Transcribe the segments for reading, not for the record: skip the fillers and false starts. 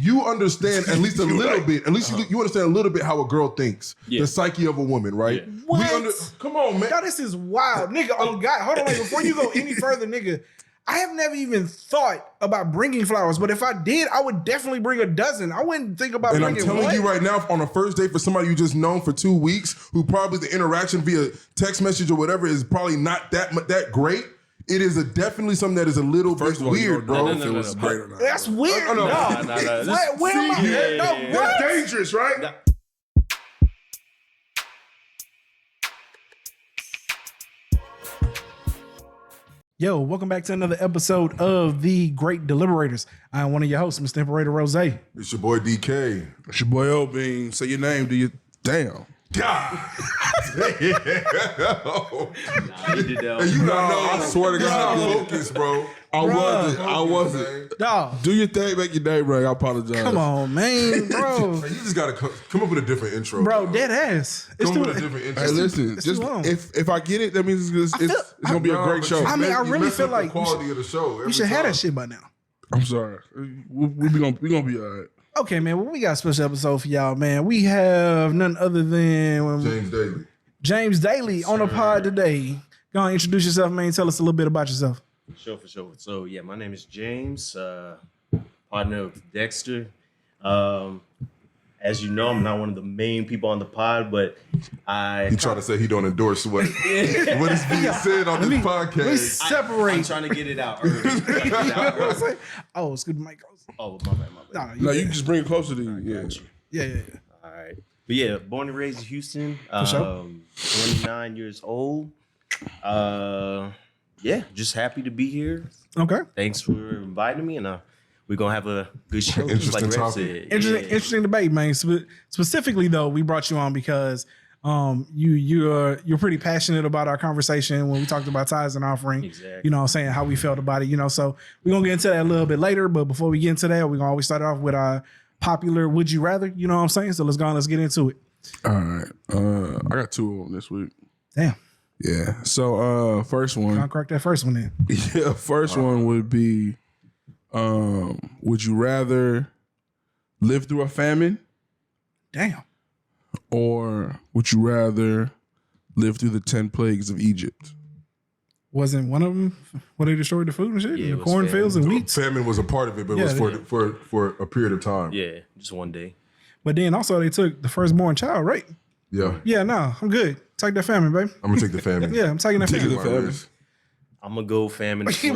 you understand at least a little bit. At least you understand a little bit how a girl thinks, the psyche of a woman, right? Yeah. What? Come on, man. God, this is wild, nigga. Oh God, hold on, before you go any further, nigga. I have never even thought about bringing flowers, but if I did, I would definitely bring a dozen. I wouldn't think about bringing one. And I'm telling you right now, on a first date for somebody you just known for 2 weeks, who probably the interaction via text message or whatever is probably not that great. It is definitely something that is a little bit weird, bro. If it was great or not. That's weird. No. Where am I? That's dangerous, right? Yo, welcome back to another episode of The Great Deliberators. I'm one of your hosts, Mr. Imperator Rose. It's your boy DK. It's your boy Bean. Say your name, do you? Damn. God. Nah, you did that. And you don't know, I swear to God, focus, bro. I wasn't. Dog. Do your thing, make your name right. I apologize. Come on, man, bro. You just gotta come up with a different intro, Bro, dead ass. Come up with a different intro. Hey, listen, it's just too long. if I get it, that means it's gonna be a great show. I mean, I really feel like the quality of the show. We should have that shit by now. I'm sorry. We gonna be all right. Okay, man. Well, we got a special episode for y'all, man. We have none other than James Daly on the pod today. Go on, introduce yourself, man. Tell us a little bit about yourself. For sure. So, yeah, my name is James, partner of Dexter. As you know, I'm not one of the main people on the pod, but He trying to say he don't endorse what is being said on this podcast. We separate. I'm trying to get it out early. Oh, it's good, Mike. Oh, my bad. No, you can just bring it closer to you. Yeah. All right. But yeah, born and raised in Houston. Sure. 29 years old. Yeah, just happy to be here. Okay. Thanks for inviting me, and we're gonna have a good show. Interesting like topic. said. Interesting debate, man. Specifically, though, we brought you on because you're pretty passionate about our conversation when we talked about tithes and offering. Exactly. You know, saying how we felt about it. So we're gonna get into that a little bit later. But before we get into that, we're gonna always start off with our popular "Would you rather?" You know what I'm saying? So let's get into it. All right. I got 2 of them this week. Damn. Yeah. So first one. I'll crack that first one in. Yeah. First one would be, would you rather live through a famine? Damn. Or would you rather live through the 10 plagues of Egypt? Wasn't one of them when they destroyed the food and shit? Yeah, the cornfields and wheat? Famine was a part of it, but it was for a period of time. Yeah, just one day. But then also they took the firstborn child, right? Yeah. Yeah, no, I'm good. Take that famine, baby. I'm gonna take the famine. Yeah, I'm taking that famine. I'm gonna go famine. Bro, it's a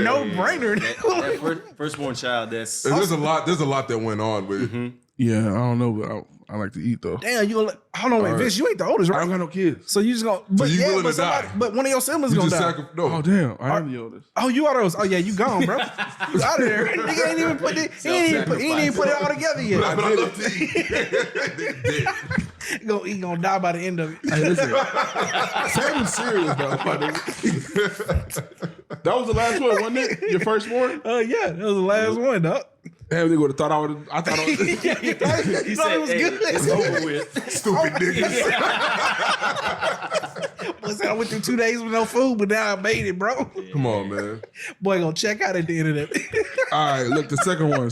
no-brainer. That firstborn child. There's a lot that went on with. Mm-hmm. Yeah, I don't know, but I like to eat though. Damn, hold on, wait, Vince, you ain't the oldest, right? I don't got no kids. So you just gonna, but you willing to die? But one of your siblings gonna die. Oh damn, I am the oldest. Oh, you are those. Oh yeah, you gone, bro. You out of there. Nigga ain't even put it. He ain't even put it all together yet. But I love to eat. He gonna die by the end of it. Hey, listen, Sam was serious though. That was the last one, wasn't it? Your first one? Yeah, that was the last one, dog. Damn, they would have thought I would. I thought I was. He said it was good. It's over with. Stupid niggas. I went through 2 days with no food, but now I made it, bro. Come on, man. Boy, gonna check out at the end of that. All right, look, the second one.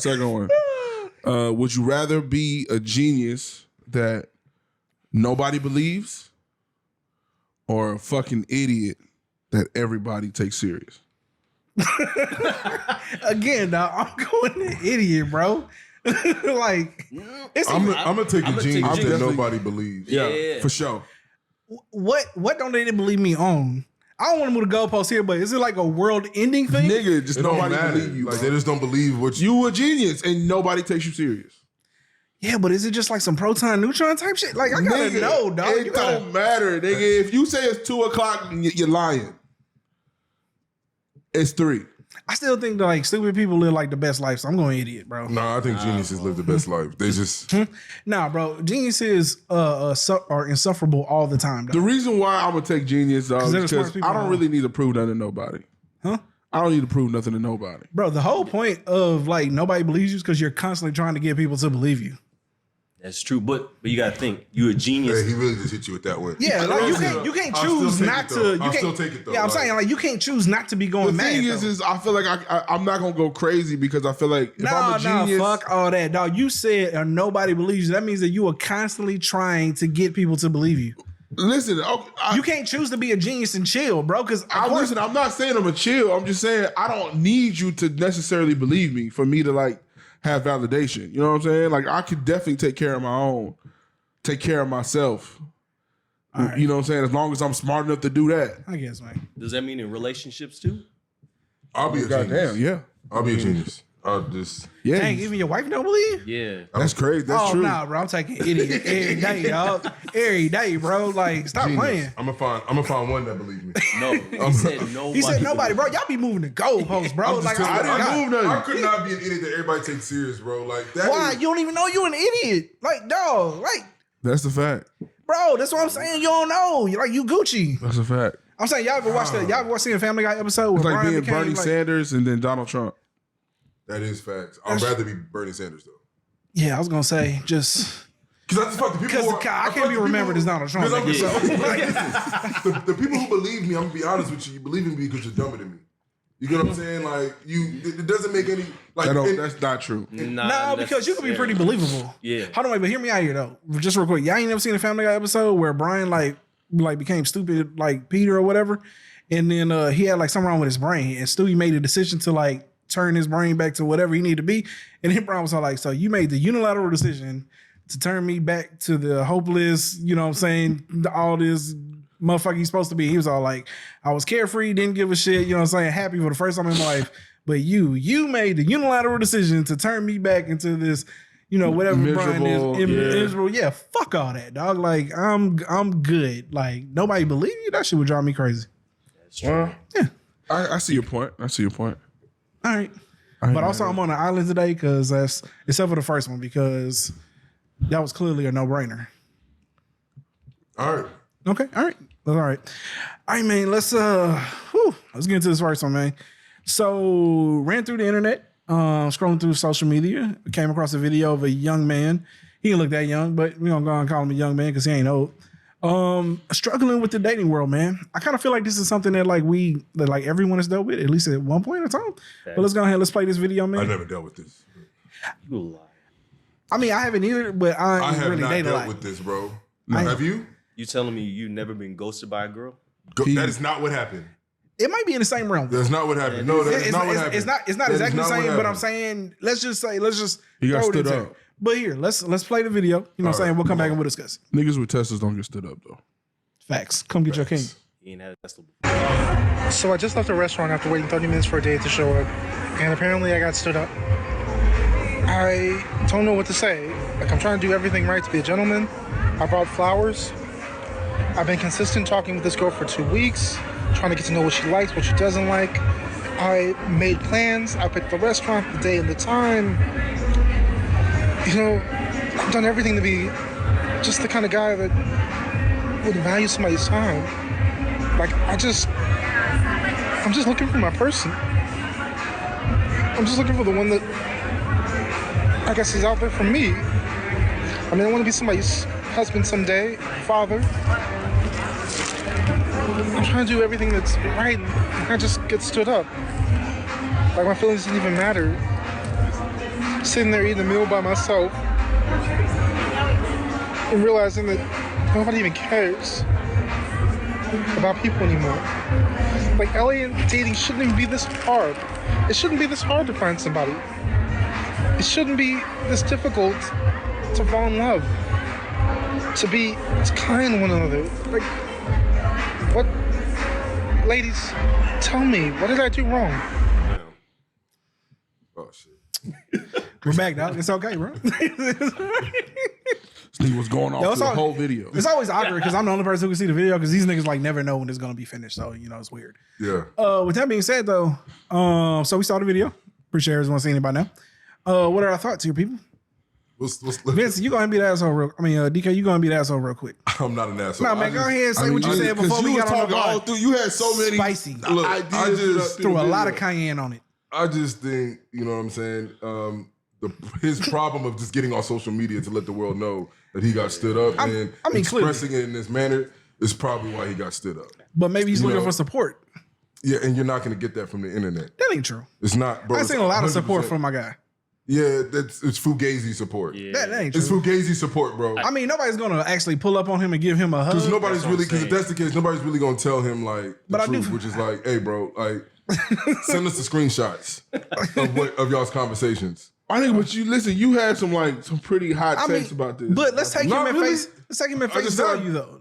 Would you rather be a genius that nobody believes, or a fucking idiot that everybody takes serious? Again, dog, I'm going to idiot, bro. Like, I'm gonna take a genius that nobody believes. Yeah, for sure. What don't they believe me on? I don't want to move the goalpost here, but is it like a world-ending thing? Nigga, just nobody believe you. Like, they just don't believe what you a genius and nobody takes you serious. Yeah, but is it just like some proton neutron type shit? Like, I gotta know, dog. It don't matter, nigga. If you say it's 2:00, you're lying. It's 3. I still think that like stupid people live like the best life, so I'm going idiot, bro. No, I think geniuses live the best life. They just Nah, bro. Geniuses are insufferable all the time, dog. The reason why I'm gonna take genius, dog, is because I don't around. really need to prove nothing to nobody. Huh? I don't need to prove nothing to nobody. Bro, the whole point of like nobody believes you is because you're constantly trying to get people to believe you. That's true, but you gotta think you a genius. Hey, he really just hit you with that one. Yeah, like you can't choose not to. I'll still take it though. Yeah, I'm saying like you can't choose not to be going mad. The thing is I feel like I'm not gonna go crazy because I feel like if I'm a genius, fuck all that, dog. You said nobody believes you. That means that you are constantly trying to get people to believe you. Listen, you can't choose to be a genius and chill, bro. Because listen, I'm not saying I'm a chill. I'm just saying I don't need you to necessarily believe me for me to like have validation. You know what I'm saying? Like I could definitely take care of my own, take care of myself. Right. You know what I'm saying? As long as I'm smart enough to do that. I guess, man. Does that mean in relationships too? I'll be a genius. Yeah. I'll be a genius. I'll just dang, even your wife don't believe? Yeah. That's crazy. That's true. Nah, bro. I'm taking idiot every day, dog. Every day, bro. Like, stop playing. I'm gonna find one that believes me. No, he said nobody. He said nobody, bro. Y'all be moving the goalposts, bro. Like I didn't move nothing. I could not be an idiot that everybody takes serious, bro. Like that. Why? You don't even know you an idiot. Like, dog. Like, that's the fact. Bro, that's what I'm saying. You don't know. You're like, you Gucci. That's a fact. I'm saying y'all ever watch the Family Guy episode where it's like Brian being became, Bernie Sanders and then Donald Trump. That is facts. I'd rather be Bernie Sanders though. Yeah, I was gonna say just because I just fuck the people. Because I can't be remembered as Donald Trump. The people who believe me, I'm gonna be honest with you. You believe in me because you're dumber than me. You get what I'm saying? Like it doesn't make any like. That's not true. Nah, because you can be pretty believable. Yeah. Hold on, wait, but hear me out here though. Just real quick, y'all ain't never seen a Family Guy episode where Brian like became stupid like Peter or whatever, and then he had like something wrong with his brain, and Stewie made a decision to like turn his brain back to whatever he needed to be. And then Brian was all like, so you made the unilateral decision to turn me back to the hopeless, you know what I'm saying, all this motherfucker he's supposed to be. He was all like, I was carefree, didn't give a shit, you know what I'm saying, happy for the first time in my life. But you made the unilateral decision to turn me back into this, you know, whatever Brian is. Miserable. Yeah, fuck all that, dog. Like, I'm good. Like, nobody believe you? That shit would drive me crazy. That's true. Yeah. I see your point. All right. But also I'm on an island today because except for the first one, because that was clearly a no-brainer. All right. Okay. All right. That's all right. All right, man. Let's get into this first one, man. So ran through the internet, scrolling through social media, came across a video of a young man. He didn't look that young, but we're gonna go and call him a young man because he ain't old. Struggling with the dating world, man. I kind of feel like this is something that like everyone has dealt with, at least at one point in time. Okay. But let's go ahead, let's play this video, man. I never dealt with this. You lie. I mean, I haven't either, but I have really not dated dealt with this, bro. Have you? You telling me you never been ghosted by a girl? That is not what happened. It might be in the same realm. That's not what happened. No, that's not what happened. It's not exactly the same, but I'm saying let's just you got stood up. But here, let's play the video. You know what I'm saying? We'll come back and we'll discuss. Niggas with Teslas don't get stood up though. Facts. Come get your king. He ain't had a Tesla before. So I just left the restaurant after waiting 30 minutes for a date to show up, and apparently I got stood up. I don't know what to say. Like, I'm trying to do everything right to be a gentleman. I brought flowers. I've been consistent talking with this girl for 2 weeks, trying to get to know what she likes, what she doesn't like. I made plans. I picked the restaurant, the day, and the time. You know, I've done everything to be just the kind of guy that would value somebody's time. Like, I'm just looking for my person. I'm just looking for the one that I guess is out there for me. I mean, I want to be somebody's husband someday, father. I'm trying to do everything that's right, and I just get stood up. Like, my feelings didn't even matter. Sitting there eating a meal by myself and realizing that nobody even cares about people anymore. Like, LA and dating shouldn't even be this hard. It shouldn't be this hard to find somebody. It shouldn't be this difficult to fall in love, to be kind to one another. Like, what? Ladies, tell me, what did I do wrong? Oh, shit. We're back, dog. It's okay, bro. This nigga was going off the whole video. It's always awkward because I'm the only person who can see the video because these niggas like never know when it's gonna be finished. So you know it's weird. Yeah. With that being said, though, so we saw the video. Pretty sure everyone's seen it by now. What are our thoughts here, people? Vince, you go ahead and be the asshole real. DK, you go and be the asshole real quick. I'm not an asshole. Nah, man, go ahead and say what you said before we got on the pod. You had so many spicy. Look, I threw a lot of cayenne on it. I just think, you know what I'm saying? his problem of just getting on social media to let the world know that he got stood up and expressing it in this manner is probably why he got stood up. But maybe he's looking for support. Yeah, and you're not going to get that from the internet. That ain't true. It's not, bro. I've seen a lot of 100%. support from my guy. Yeah, it's Fugazi support. Yeah. That ain't true. It's Fugazi support, bro. I mean, nobody's gonna actually pull up on him and give him a hug. Because nobody's That's what really, I'm because if saying. that's the case, nobody's really gonna tell him like the truth, which is like, hey, bro, like, send us the screenshots of y'all's conversations. I think, but you listen. You had some pretty hot takes about this. But let's take him Not at really. face. Let's take him at face just said- value, though.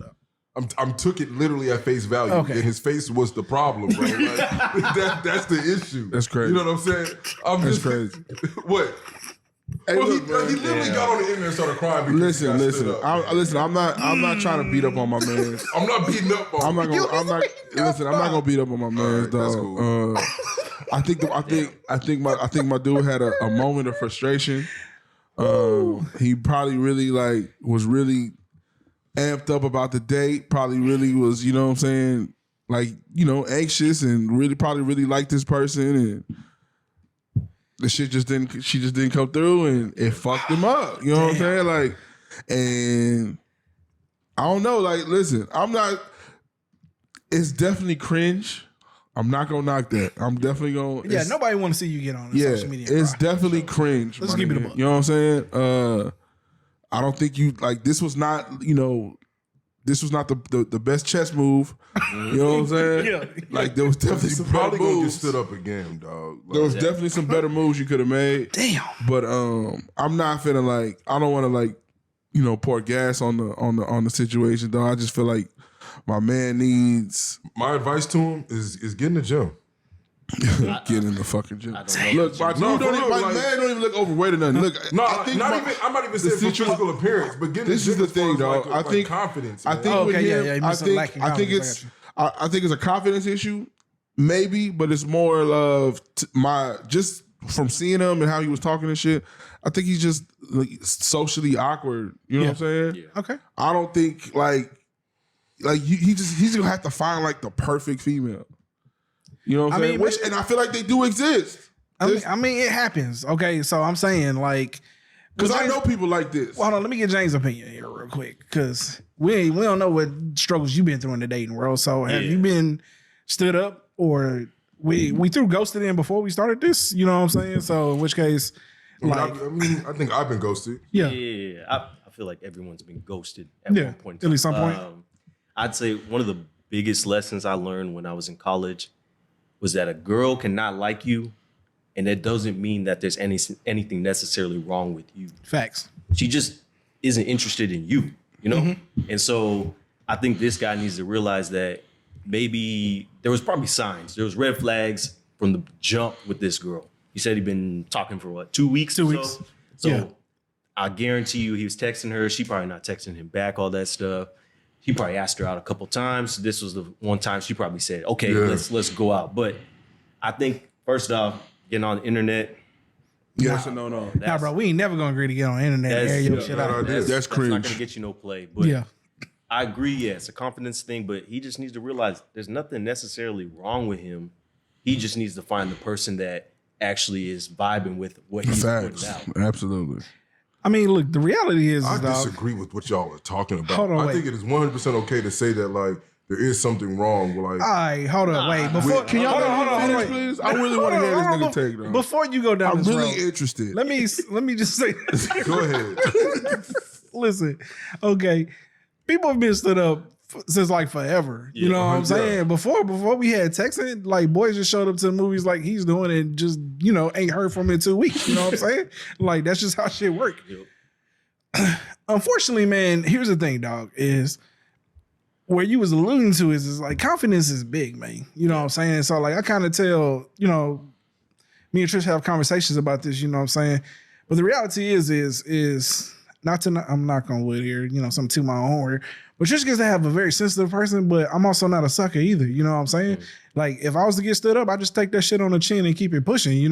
I took it literally at face value, Okay. and his face was the problem, bro. Like, that's the issue. That's crazy. You know what I'm saying? That's crazy. What? Hey, Well, look, he man. literally got on the internet and started crying because he got Listen. stood up. Listen. I'm not trying to beat up on my man. I'm not beating up on I'm not him. gonna. I'm not. Listen. I'm not gonna beat up on my man, right, that's dog. cool. I think my dude had a moment of frustration. He probably really was really amped up about the date. Probably really was, you know what I'm saying, anxious and probably really liked this person, and the shit she just didn't come through, and it fucked him up. You know what I'm saying? And I don't know. Listen, it's definitely cringe. I'm not gonna knock that. I'm definitely gonna. Yeah, nobody want to see you get on social media. It's and cry. definitely cringe. Let's my keep it a nigga. buck. You know what I'm saying? I don't think you this was not, this was not the best chess move. You know what I'm saying? Yeah. There was definitely He's some probably better gonna get moves. stood up again, dog. There was definitely some better moves you could have made. Damn. But I'm not finna I don't want to pour gas on the situation though. I just feel like my man needs My advice to him is get in the gym. get in the fucking gym. I don't know. Look, my, No, dude for real, my like- man don't even look overweight or nothing. Look, No, I think I'm not even saying for physical appearance, but getting This in is the the gym thing, as far as, dog. I think confidence. I man. think Oh, with okay, him, yeah, you I missed some think lacking I think confidence. it's I think it's a confidence issue, maybe, but it's more of just from seeing him and how he was talking and shit. I think he's just socially awkward. You know what I'm saying? Yeah. Okay. I don't think he's gonna have to find the perfect female. You know what I'm I saying? mean, And I feel like they do exist. I mean, it happens. Okay, so I'm saying Because I know people like this. Well, hold on, let me get James' opinion here real quick, because we don't know what struggles you've been through in the dating world. So have you been stood up, or we threw ghosted in before we started this? You know what I'm saying? So in which case, I think I've been ghosted. yeah. I feel like everyone's been ghosted at one point. At least some point. I'd say one of the biggest lessons I learned when I was in college was that a girl cannot like you, and that doesn't mean that there's anything necessarily wrong with you. Facts. She just isn't interested in you, you know? Mm-hmm. And so I think this guy needs to realize that maybe there was probably signs. There was red flags from the jump with this girl. He said he'd been talking for what, 2 weeks? 2 or weeks. So Yeah. I guarantee you he was texting her. She probably not texting him back, all that stuff. He probably asked her out a couple times. This was the one time she probably said, okay, Yeah. let's go out. But I think first off, getting on the internet, Yes or no? Nah, bro, we ain't never gonna agree to get on the internet and air that's, your shit out. That's not cringe. gonna get you no play. But Yeah. I agree, yeah, it's a confidence thing, but he just needs to realize there's nothing necessarily wrong with him. He just needs to find the person that actually is vibing with what he's putting Facts. out. Absolutely. I mean, look, the reality is, I dog, disagree with what y'all are talking about. Hold on, I wait. think it is 100% okay to say that there is something wrong with all right, hold on, wait. Before, Can y'all hold on, let me finish, wait. please? I really want to hear this nigga take, though. Before you go down I'm this really road, interested. let me just say this. Go ahead. Listen, okay, people have been stood up since forever. You know what I'm saying? Before we had texting, boys just showed up to the movies like he's doing and just ain't heard from him in 2 weeks. You know what I'm saying? That's just how shit work. Yep. Unfortunately, man, here's the thing, dog, is where you was alluding to is confidence is big, man. You know what I'm saying? So I kind of tell, me and Trish have conversations about this, you know what I'm saying? But the reality is I'm not gonna wood here, something to my own horn. But Trish gets to have a very sensitive person, but I'm also not a sucker either. You know what I'm saying? If I was to get stood up, I just take that shit on the chin and keep it pushing, you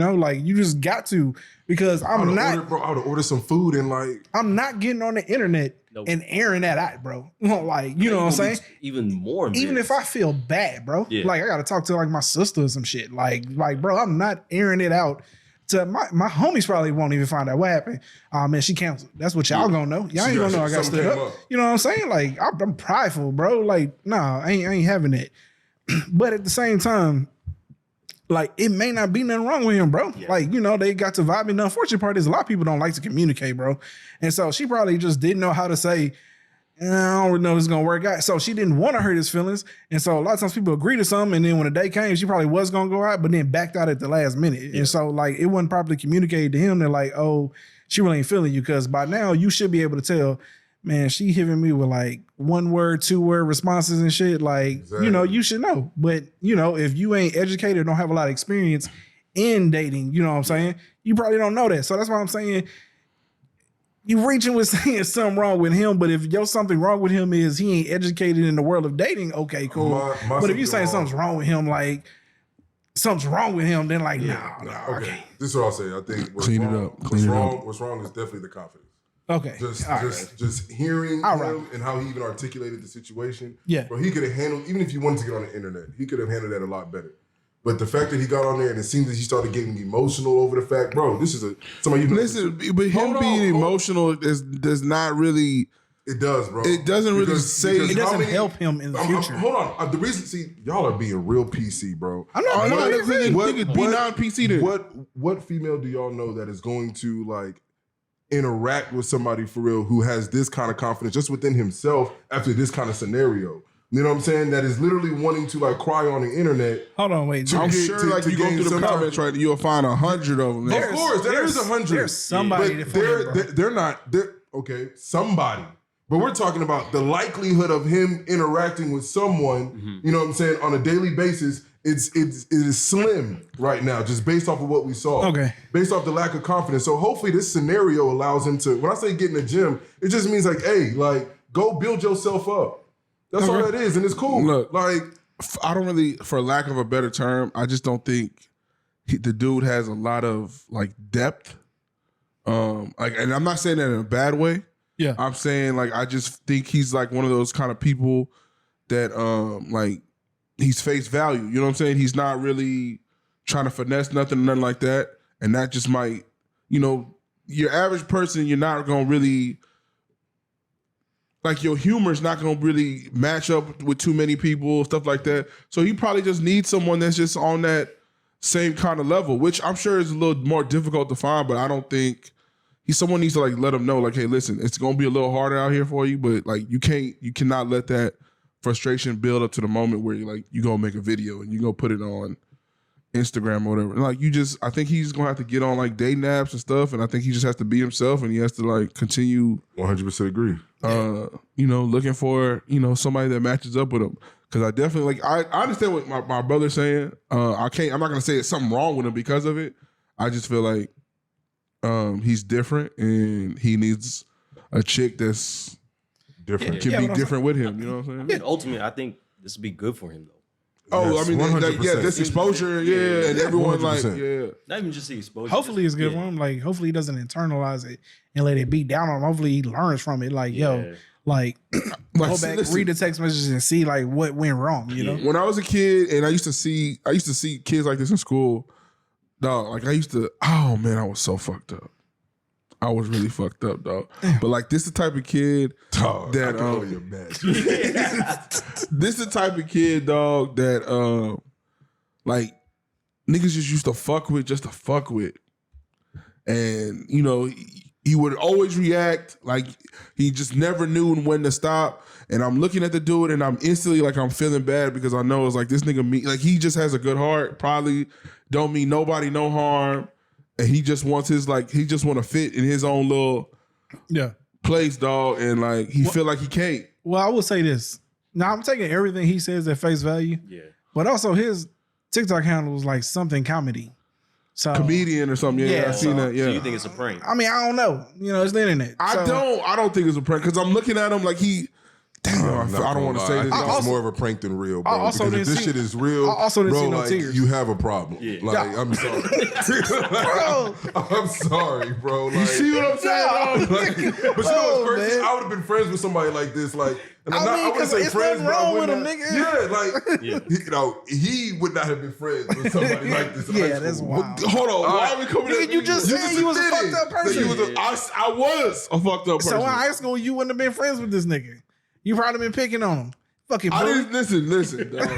just got to, because I would have ordered some food and I'm not getting on the internet and airing that out, bro. You know what I'm saying? Even more. Even if I feel bad, bro. Yeah. I gotta talk to my sister or some shit. Bro, I'm not airing it out to my homies probably won't even find out what happened. Oh man, she canceled. That's what y'all gonna know. Y'all ain't gonna know I got stood up. You know what I'm saying? Like I'm prideful, bro. Like nah, I ain't having that. But at the same time, like it may not be nothing wrong with him, bro. Yeah. Like, you know, they got to vibe. And the unfortunate part is a lot of people don't like to communicate, bro. And so she probably just didn't know how to say, I don't really know if it's gonna work out. So she didn't want to hurt his feelings. And so a lot of times people agree to something, and then when the day came, she probably was gonna go out, but then backed out at the last minute. Yeah. And so like it wasn't properly communicated to him that like, oh, she really ain't feeling you. Cause by now you should be able to tell, man, she hitting me with like 1 word, 2 word responses and shit. Like, exactly. You know, you should know. But, you know, if you ain't educated, don't have a lot of experience in dating, you know what I'm saying? You probably don't know that. So that's why I'm saying you reaching with saying something wrong with him. But if something wrong with him is he ain't educated in the world of dating, okay, cool. But if you saying something's wrong with him, like something's wrong with him, then like, no, okay. This is what I'll say. I think what's wrong is definitely the confidence. Okay. Just hearing him and how he even articulated the situation. Yeah. Bro, he could have handled, even if he wanted to get on the internet, he could have handled that a lot better. But the fact that he got on there and it seems that he started getting emotional over the fact, bro, this is somebody you know. Listen, but him being emotional does not really. It does, bro. It doesn't really say. It doesn't help him in the future. Hold on. The reason, see, y'all are being real PC, bro. I'm not be non-PC then. What female do y'all know that is going to like interact with somebody for real who has this kind of confidence just within himself after this kind of scenario? You know what I'm saying? That is literally wanting to like cry on the internet. Hold on, wait. I'm sure like you go through the comments, right? You'll find 100 of them. Of course, there's 100. There's somebody. But they're not. Okay, somebody. But we're talking about the likelihood of him interacting with someone. You know what I'm saying, on a daily basis. It is slim right now, just based off of what we saw. Okay. Based off the lack of confidence. So hopefully this scenario allows him to, when I say get in the gym, it just means like, hey, like, go build yourself up. That's all that is, and it's cool. Look, like, I don't really, for lack of a better term, I just don't think the dude has a lot of like depth. Like, and I'm not saying that in a bad way. Yeah. I'm saying like I just think he's like one of those kind of people that like he's face value. You know what I'm saying? He's not really trying to finesse nothing like that. And that just might, you know, your average person, you're not gonna really, like your humor's not gonna really match up with too many people, stuff like that. So he probably just needs someone that's just on that same kind of level, which I'm sure is a little more difficult to find, but I don't think someone needs to like let him know, like, hey, listen, it's gonna be a little harder out here for you, but like you cannot let that frustration build up to the moment where you gonna make a video and you gonna put it on Instagram or whatever. And like I think he's gonna have to get on like dating apps and stuff, and I think he just has to be himself and he has to like continue 100% agree. You know, looking for, you know, somebody that matches up with him. Cause I definitely like I understand what my brother's saying. I'm not gonna say it's something wrong with him because of it. I just feel like he's different and he needs a chick that's different, can be different with him. You know what I'm saying? Yeah, ultimately, I think this would be good for him, though. Oh, yes, I mean, this exposure, and everyone 100%. Like, not even just the exposure. Hopefully, it's good for him. Like, hopefully, he doesn't internalize it and let it beat down on him. Hopefully, he learns from it. Like, go back, read the text messages, and see like what went wrong. You know, when I was a kid, and I used to see kids like this in school. Dog, like oh man, I was so fucked up. I was really fucked up, dog. But like this the type of kid that this the type of kid, dog, that like niggas just used to fuck with just to fuck with. And you know, he would always react like he just never knew when to stop. And I'm looking at the dude and I'm instantly like I'm feeling bad because I know it's like this nigga like he just has a good heart, probably don't mean nobody no harm. And he just wants he just want to fit in his own little place, dog. And like he feel like he can't. Well, I will say this. Now I'm taking everything he says at face value. Yeah. But also his TikTok handle was like something comedy. So comedian or something. Yeah, I seen that. Yeah. So you think it's a prank? I mean, I don't know. You know, it's the internet. I don't think it's a prank because I'm looking at him like he Damn, I don't want to say this. I think it's more of a prank than real, bro. also because if this shit is real, I also didn't bro, see no like, tears. you have a problem. Yeah. Like, I'm sorry. Bro. I'm sorry, bro. Like, You see what I'm saying? but you know what's crazy? I would have been friends with somebody like this. Like, and I wouldn't say friends, but I would him, not. nigga. Yeah, like, he would not have been friends with somebody like this. In high that's school. wild. Hold on. Why are we coming Nigga, at you just said you was a fucked up person. I was a fucked up person. So in high school, you wouldn't have been friends with this nigga. You probably been picking on him. Fucking I bully. didn't listen, dog.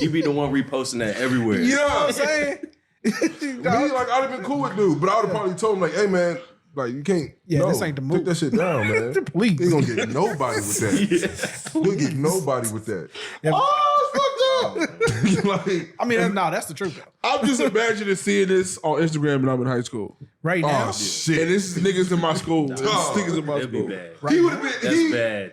You be the one reposting that everywhere. You know what I'm saying? Me, like, I'd have been cool with dude, but I would have probably told him, like, hey, man, like, you can't. Yeah, this ain't the move. Take that shit down, man. Please. You ain't gonna get nobody with that. You'll get nobody with that. Yeah. Oh, it's fucked up. Like, I mean, no, that's the truth though. I'm just imagining seeing this on Instagram when I'm in high school. Right now. oh, shit. And this is niggas in my school. This is niggas in my That'd be school. bad. He would have been. That's bad.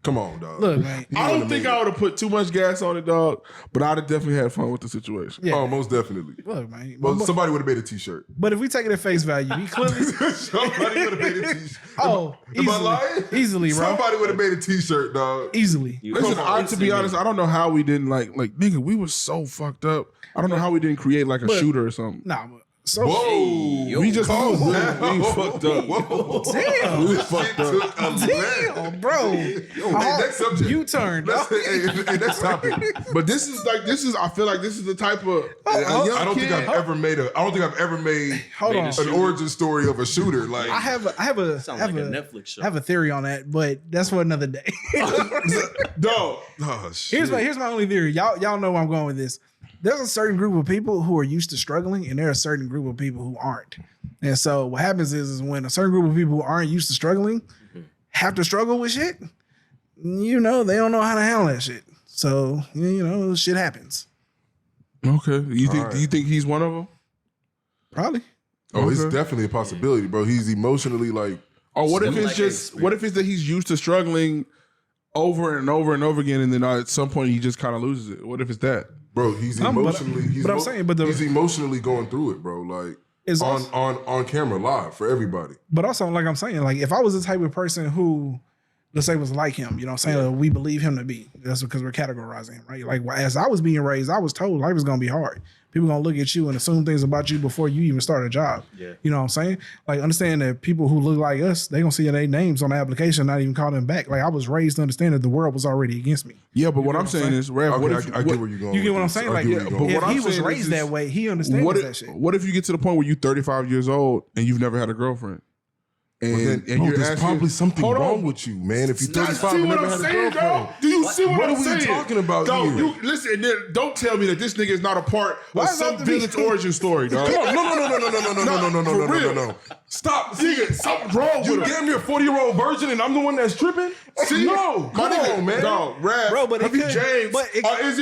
Come on, dog. Look, man. I don't think I would have put too much gas on it, dog. But I'd have definitely had fun with the situation. Yeah. Oh, most definitely. Look, man. Well, somebody would have made a t-shirt. But if we take it at face value, he clearly. Somebody would have made a t-shirt. Oh, Am I lying? Easily, bro. Somebody would have made a t-shirt, dog. Easily. Listen, to be honest, I don't know how we didn't like nigga, we were so fucked up. I don't know how we didn't create like a shooter or something. Nah, but so Whoa. We just Calm we down. fucked up. Whoa. damn, We fucked up. damn, bro. Hey, next subject. You turned. Hey, next topic. But this is I feel like this is the type of I don't think I've ever made Hold on. an origin story of a shooter. Like, I have a Sounds like a Netflix show. I have a theory on that, but that's for another day. dog. oh, shit. Here's my only theory. Y'all know where I'm going with this. There's a certain group of people who are used to struggling, and there's a certain group of people who aren't. And so what happens is when a certain group of people who aren't used to struggling have to struggle with shit, you know, they don't know how to handle that shit. So, you know, shit happens. Okay. Do you think he's one of them? Probably. Oh, it's Okay. definitely a possibility, bro. He's emotionally like. Or what if Some it's like just what if it's that he's used to struggling over and over and over again, and then at some point he just kind of loses it? What if it's that? Bro, he's but emotionally. he's he's emotionally going through it, bro. Like It's on camera, live for everybody. But also, like I'm saying, like if I was the type of person who, let's say, was like him, you know what I'm saying? We believe him to be. That's because we're categorizing him, right? Like as I was being raised, I was told life is gonna be hard. People gonna look at you and assume things about you before you even start a job. Yeah. You know what I'm saying? Like understand that people who look like us, they gonna see their names on the application, not even call them back. Like I was raised to understand that the world was already against me. Yeah, but what I'm saying is, Rev, what if I get where you're going. You get with what I'm this. saying? I Like, get where you're but going. what if I'm he was saying raised is that way, he understands what that if, shit. what if you get to the point where you're 35 years old and you've never had a girlfriend? And Bro, you're there's asking, probably something hold on. wrong with you, man. If you're 35 see and what never I'm had a saying, girlfriend. dog? Do you see what What I'm are we saying? talking about dog, here? you listen. Then don't tell me that this nigga is not a part Why of does it have some to be- village origin story, dog. Come on, no. Stop. Nigga, something's wrong You with him. gave me a 40-year-old virgin and I'm the one that's tripping? See? No, come My nigga, on, man. Dog, Raph, Bro, but it have you could- James, but it- is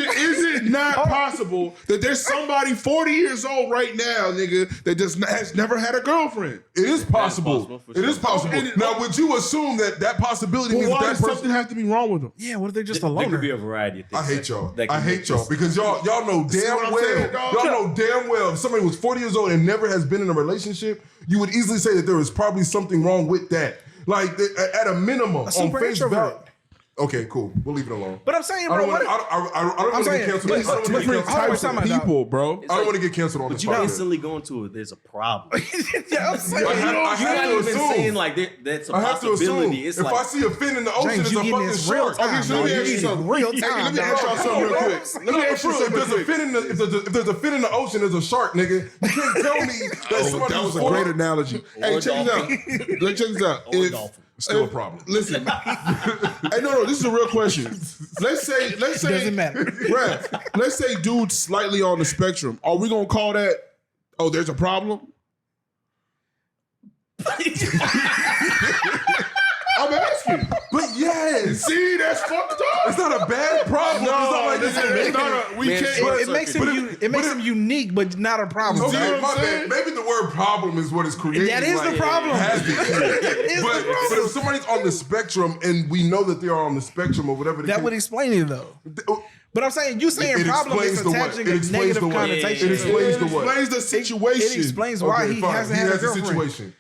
it not possible that there's somebody 40 years old right now, nigga, that just has never had a girlfriend? It is possible. possible, for It is sure. possible. And it- Now, would you assume that possibility Well, means why that does person? something have to be wrong with him? Yeah, what if they're just a There loner? could be a variety of things. I hate y'all. that can I hate make y'all this- because y'all know See damn what I'm well. saying, dog? Y'all know damn well if somebody was 40 years old and never has been in a relationship, you would easily say that there is probably something wrong with that. Like at a minimum, on super face introvert. value. Okay, cool. We'll leave it alone. But I'm saying, I bro, don't want what to. I don't want to saying, get canceled. but- I don't wanna get Different canceled. types of people, bro. I don't want to get canceled on But this you podcast. instantly go into it. There's a problem. yeah, I'm saying, I have You're not to even assume. saying like that's a I have to assume. possibility. It's If like I see a fin in the ocean, James, it's you a getting fucking this real shark. time, Okay, so let me dog. ask you something. Real Hey, time, let me dog. ask y'all something real quick. Let me ask you If something real there's a quick. fin in the if there's a fin in the ocean, there's a shark, nigga. You can't tell me that somebody That was a who's great 40 analogy. Hey, check this out. Check this out. Or a If- dolphin. Still a problem. Listen. Hey, no, this is a real question. Let's say, Doesn't matter. Raph, let's say dude's slightly on the spectrum. Are we gonna call that? Oh, there's a problem. I'm asking. But yes, See, that's fucked up. it's not a bad problem. No, it's not like listen, this. it's not a, we Man, can't. It makes him it makes him unique, but not a problem. See Okay, what I'm my saying? bad. Maybe the word problem is what is creating. That is the like, problem. has it. is but, the problem. but if somebody's on the spectrum and we know that they are on the spectrum or whatever, That would explain it though. But I'm saying you saying It problem is explains the what? attaching It a explains negative the what? connotation. It explains the what? Explains the situation. It explains why he hasn't had a has a girlfriend. situation.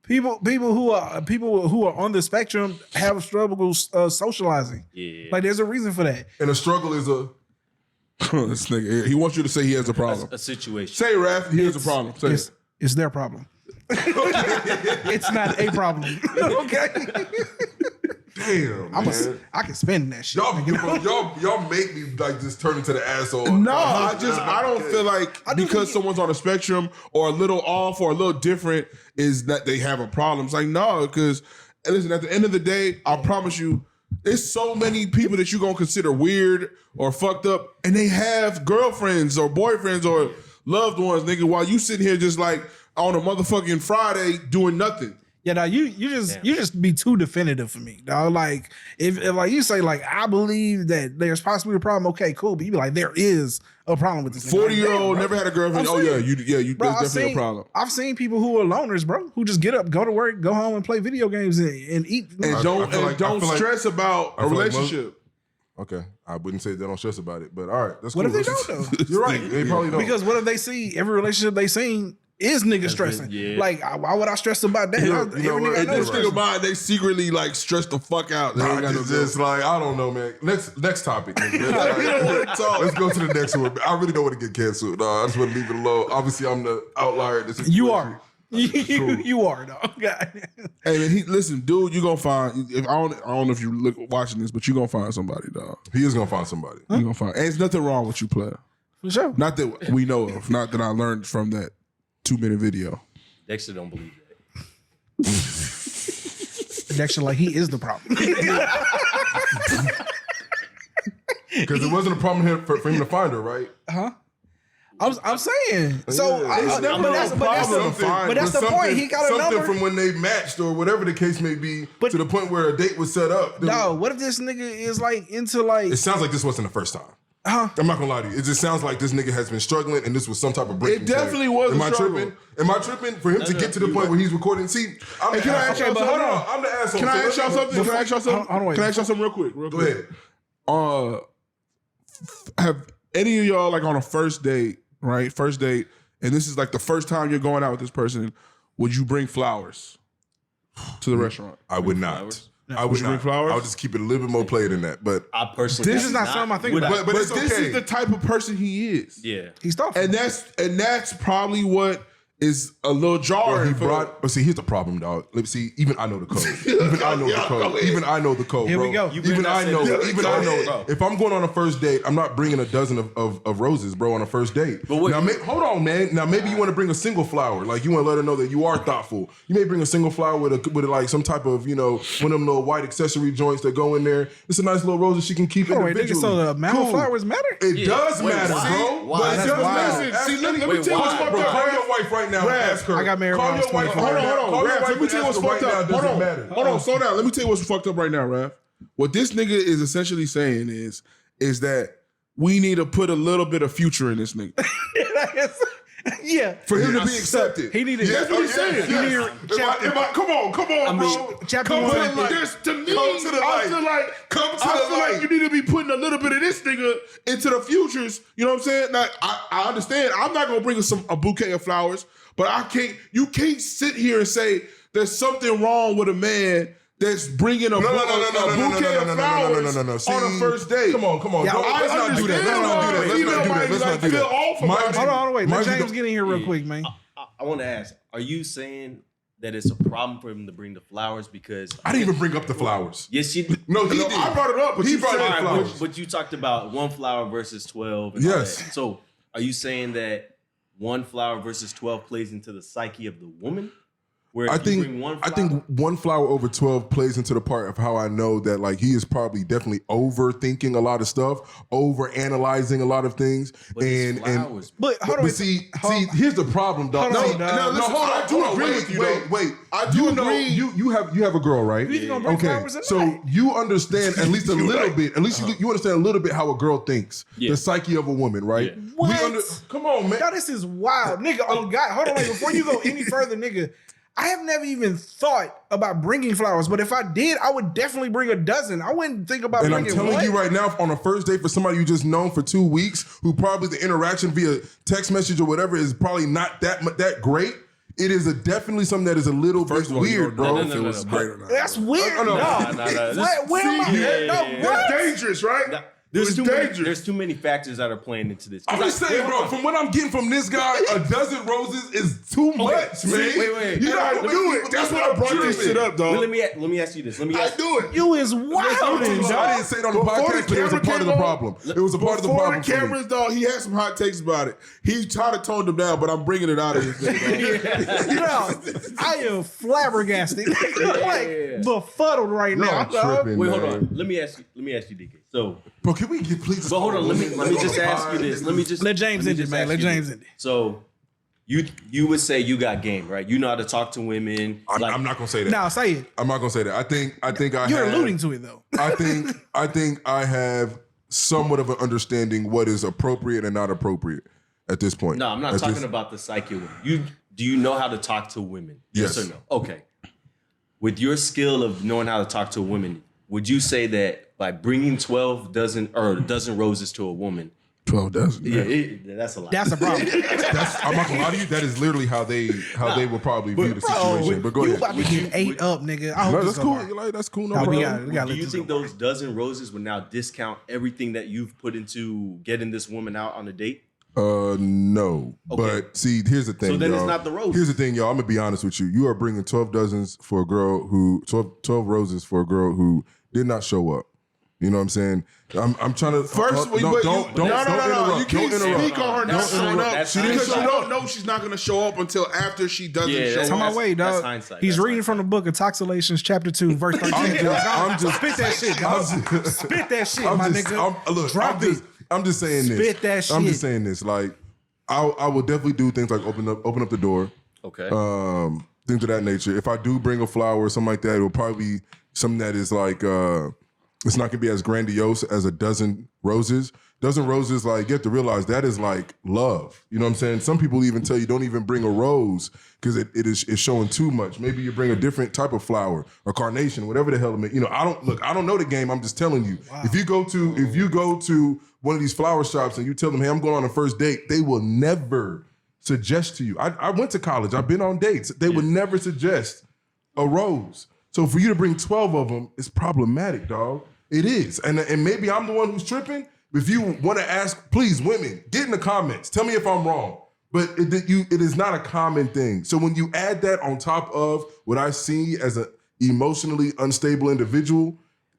People who are on the spectrum have struggles socializing. Yeah. Like there's a reason for that. And a struggle is a This nigga, he wants you to say he has a problem. A situation. Say, Raph, he has a problem. Say it. It's their problem. It's not a problem. Okay. damn. I can spend that shit. Y'all make me like just turn into the asshole. No, I don't feel like because someone's on a spectrum or a little off or a little different is that they have a problem. It's like, no, because listen, at the end of the day, I promise you, there's so many people that you're gonna consider weird or fucked up, and they have girlfriends or boyfriends or loved ones, nigga, while you sitting here just like on a motherfucking Friday doing nothing. Yeah, now you just be too definitive for me, dog. Like if like you say like I believe that there's possibly a problem, okay, cool. But you be like there is a problem with this. 40-year-old never had a girlfriend. I'm Oh saying, you bro, there's definitely a problem. I've seen people who are loners, bro, who just get up, go to work, go home, and play video games and eat. And don't stress about a relationship. Okay, I wouldn't say they don't stress about it, but all right, that's cool. What if they don't though? You're right. They probably don't. Because what if they see every relationship they seen is niggas stressing? Yeah. Like, why would I stress about that? And This nigga of mine, they secretly like stress the fuck out. They ain't got no just like I don't know, man. Next topic. Nigga. Let's go to the next one. I really don't want to get canceled. No, I just want to leave it alone. Obviously, I'm the outlier. This You are. You are, dog. Hey man, listen, dude, you gonna find. If I don't know if you watching this, but you gonna find somebody, dog. He is gonna find somebody. You gonna find. And there's nothing wrong with you, player. For sure. Not that we know of. Not that I learned from that 2-minute video. Dexter don't believe that. Dexter, like he is the problem. Because it wasn't a problem here for him to find her, right? Huh? I'm saying. So, Yeah. but that's the point. He got a something number from when they matched or whatever the case may be, to the point where a date was set up. No, what if this nigga is like into like? It sounds like this wasn't the first time. I'm not gonna lie to you. It just sounds like this nigga has been struggling, and this was some type of breaking. It definitely was a struggle. Am I tripping for him to get to the point where he's recording? See, I'm the asshole. hold on. I'm the asshole. Can I ask y'all something? Can I ask y'all something? Hold on, Can I ask y'all something real quick? Go ahead. Have any of y'all like on a first date, right? First date, and this is like the first time you're going out with this person. Would you bring flowers to the restaurant? I would not. I would bring flowers? I would just keep it a little bit more played than that. But I personally, This is not something I think would about. but it's this okay. is the type of person he is. Yeah. He's thoughtful. And that's probably what is a little Or jarring. he brought, but see, here's the problem, dog. Let me see. Even I know the code. Even I know the code. Even I know the code. Here bro. we go. Even I know. Even I know. Bro. If I'm going on a first date, I'm not bringing a dozen of roses, bro, on a first date. But wait, now, hold on, man. Now maybe you want to bring a single flower. Like you want to let her know that you are thoughtful. You may bring a single flower with like some type of one of them little white accessory joints that go in there. It's a nice little rose that she can keep individually. So the amount of flowers matter? It does matter, bro. Why? But it That's does wild. matter. See, let me Wait, tell you why? what's fucked Bro, up. call your wife right now and ask her. I got married when Call I was your wife. 24. Hold on, Raph. Let me tell you what's fucked up. Hold on, slow down. Let me tell you what's fucked up right now, Raph. What this nigga is essentially saying is that we need to put a little bit of future in this nigga Yeah. for him to be accepted. He needed. That's what he's saying. Come on, bro. Chapter Come one. to the light. To me, Come to the I light. feel like Come to I the feel light. like you need to be putting a little bit of this nigga into the futures. You know what I'm saying? Now, I understand. I'm not gonna bring a bouquet of flowers, but you can't sit here and say there's something wrong with a man that's bringing a bouquet of flowers on a first date. Come on. Yeah, Let's not do that. Let's not do that. Hold on, wait. Let Mind you, James get in here real quick, man. I want to ask: are you saying that it's a problem for him to bring the flowers because I didn't even bring up the flowers. Yes, you. No, he did. I brought it up, but He you brought said up the flowers. But you talked about 1 flower versus 12. And all Yes. that. So are you saying that 1 flower versus 12 plays into the psyche of the woman? Where I if you think bring 1 I flower, think 1 flower over 12 plays into the part of how I know that like he is probably definitely overthinking a lot of stuff, over analyzing a lot of things, but it's and flowers. But hold on. but see, here's the problem, dog. Hold on, No, dog. listen, hold on, I do agree with you. Wait. I do agree. You have a girl, right? You gonna bring flowers at so night. you understand at least a little bit. At least you understand a little bit how a girl thinks, Yeah. the psyche of a woman, right? Yeah. What? Come on, man. God, this is wild, nigga. Oh God, hold on, wait. Before you go any further, nigga, I have never even thought about bringing flowers, but if I did, I would definitely bring a dozen. I wouldn't think about And I'm bringing telling one. you right now, on a first date for somebody you just known for 2 weeks, who probably the interaction via text message or whatever is probably not that great. it is definitely something that is a little bit weird, bro. If it was great or not. That's weird. No. That's dangerous, right? There's too many factors that are playing into this. I'm just saying, bro, from what I'm getting from this guy, a dozen roses is too much, man. Wait. You gotta do it. That's why I brought this shit up, dog. Let me ask you this. I do it. You is wild. I didn't say it on the podcast, but it was a part of the problem. It was a part of the problem. Before the cameras, dog, he had some hot takes about it. He tried to tone them down, but I'm bringing it out of his thing, I am flabbergasted. Like befuddled right now. Tripping, wait, hold on. Let me ask you, DK. So, bro, can we get please? But hold on. Let me just ask you this. Let James end it, man. Let James end it. So, you would say you got game, right? You know how to talk to women. I'm not gonna say that. No, say it. I'm not gonna say that. I think You're alluding to it though. I think I have somewhat of an understanding what is appropriate and not appropriate at this point. No, I'm not talking about the psyche of women. Do you know how to talk to women? Yes or no? Okay. With your skill of knowing how to talk to a woman, would you say that by bringing 12 dozen roses to a woman, 12 dozen. Yeah, that's a lot. That's a problem. I'm not gonna lie to you. That is literally how they will probably view the situation. But go You ahead. about to get ate up, nigga. I hope No, this that's cool. go Like, that's cool. No No, problem. we gotta Do you think those dozen roses would now discount everything that you've put into getting this woman out on a date? No. Okay. But see, here's the thing. So then y'all. it's not the roses. Here's the thing, y'all. I'm gonna be honest with you. You are bringing 12 roses for a girl who did not show up. You know what I'm saying? I'm trying to First, don't no. interrupt. You can't speak on her not showing up That's because you hindsight. don't know she's not going to show up until after she doesn't Yeah, show that's up. on my way, That's dog. hindsight. He's That's reading from the book of Toxilations, chapter 2, verse 13. I'm just spit that shit, dog. Spit that shit, my nigga. Drop it. I'm just saying this. Spit that shit. I'm just saying this. Like, I will definitely do things like open up the door. Okay. Things of that nature. If I do bring a flower or something like that, it will probably be something that is like it's not gonna be as grandiose as a dozen roses. Dozen roses, like, you have to realize that is like love. You know what I'm saying? Some people even tell you don't even bring a rose because it's showing too much. Maybe you bring a different type of flower or carnation, whatever the hell it may. You know, I don't know the game. I'm just telling you. Wow. If you go to one of these flower shops and you tell them, hey, I'm going on a first date, they will never suggest to you. I went to college. I've been on dates. They would never suggest a rose. So for you to bring 12 of them, it's problematic, dog. It is. And maybe I'm the one who's tripping. If you want to ask, please, women, get in the comments. Tell me if I'm wrong. But it is not a common thing. So when you add that on top of what I see as an emotionally unstable individual,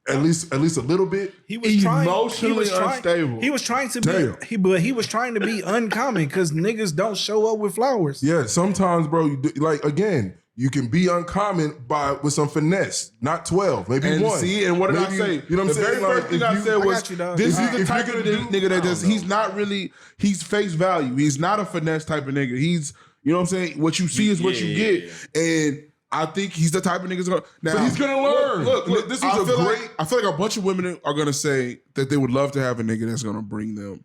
at least a little bit. He was emotionally unstable. He was trying to be he was trying to be uncommon because niggas don't show up with flowers. Yeah, sometimes, bro, again, you can be uncommon with some finesse, not 12, maybe and one. See, and what did I say? You know what I'm saying? The very first thing I said was, this is the type of nigga that just, he's not really, he's face value. He's not a finesse type of nigga. He's, you know what I'm saying? What you see is what you get. And I think he's the type of niggas now. But he's gonna learn. Look, this is I feel like a bunch of women are gonna say that they would love to have a nigga that's gonna bring them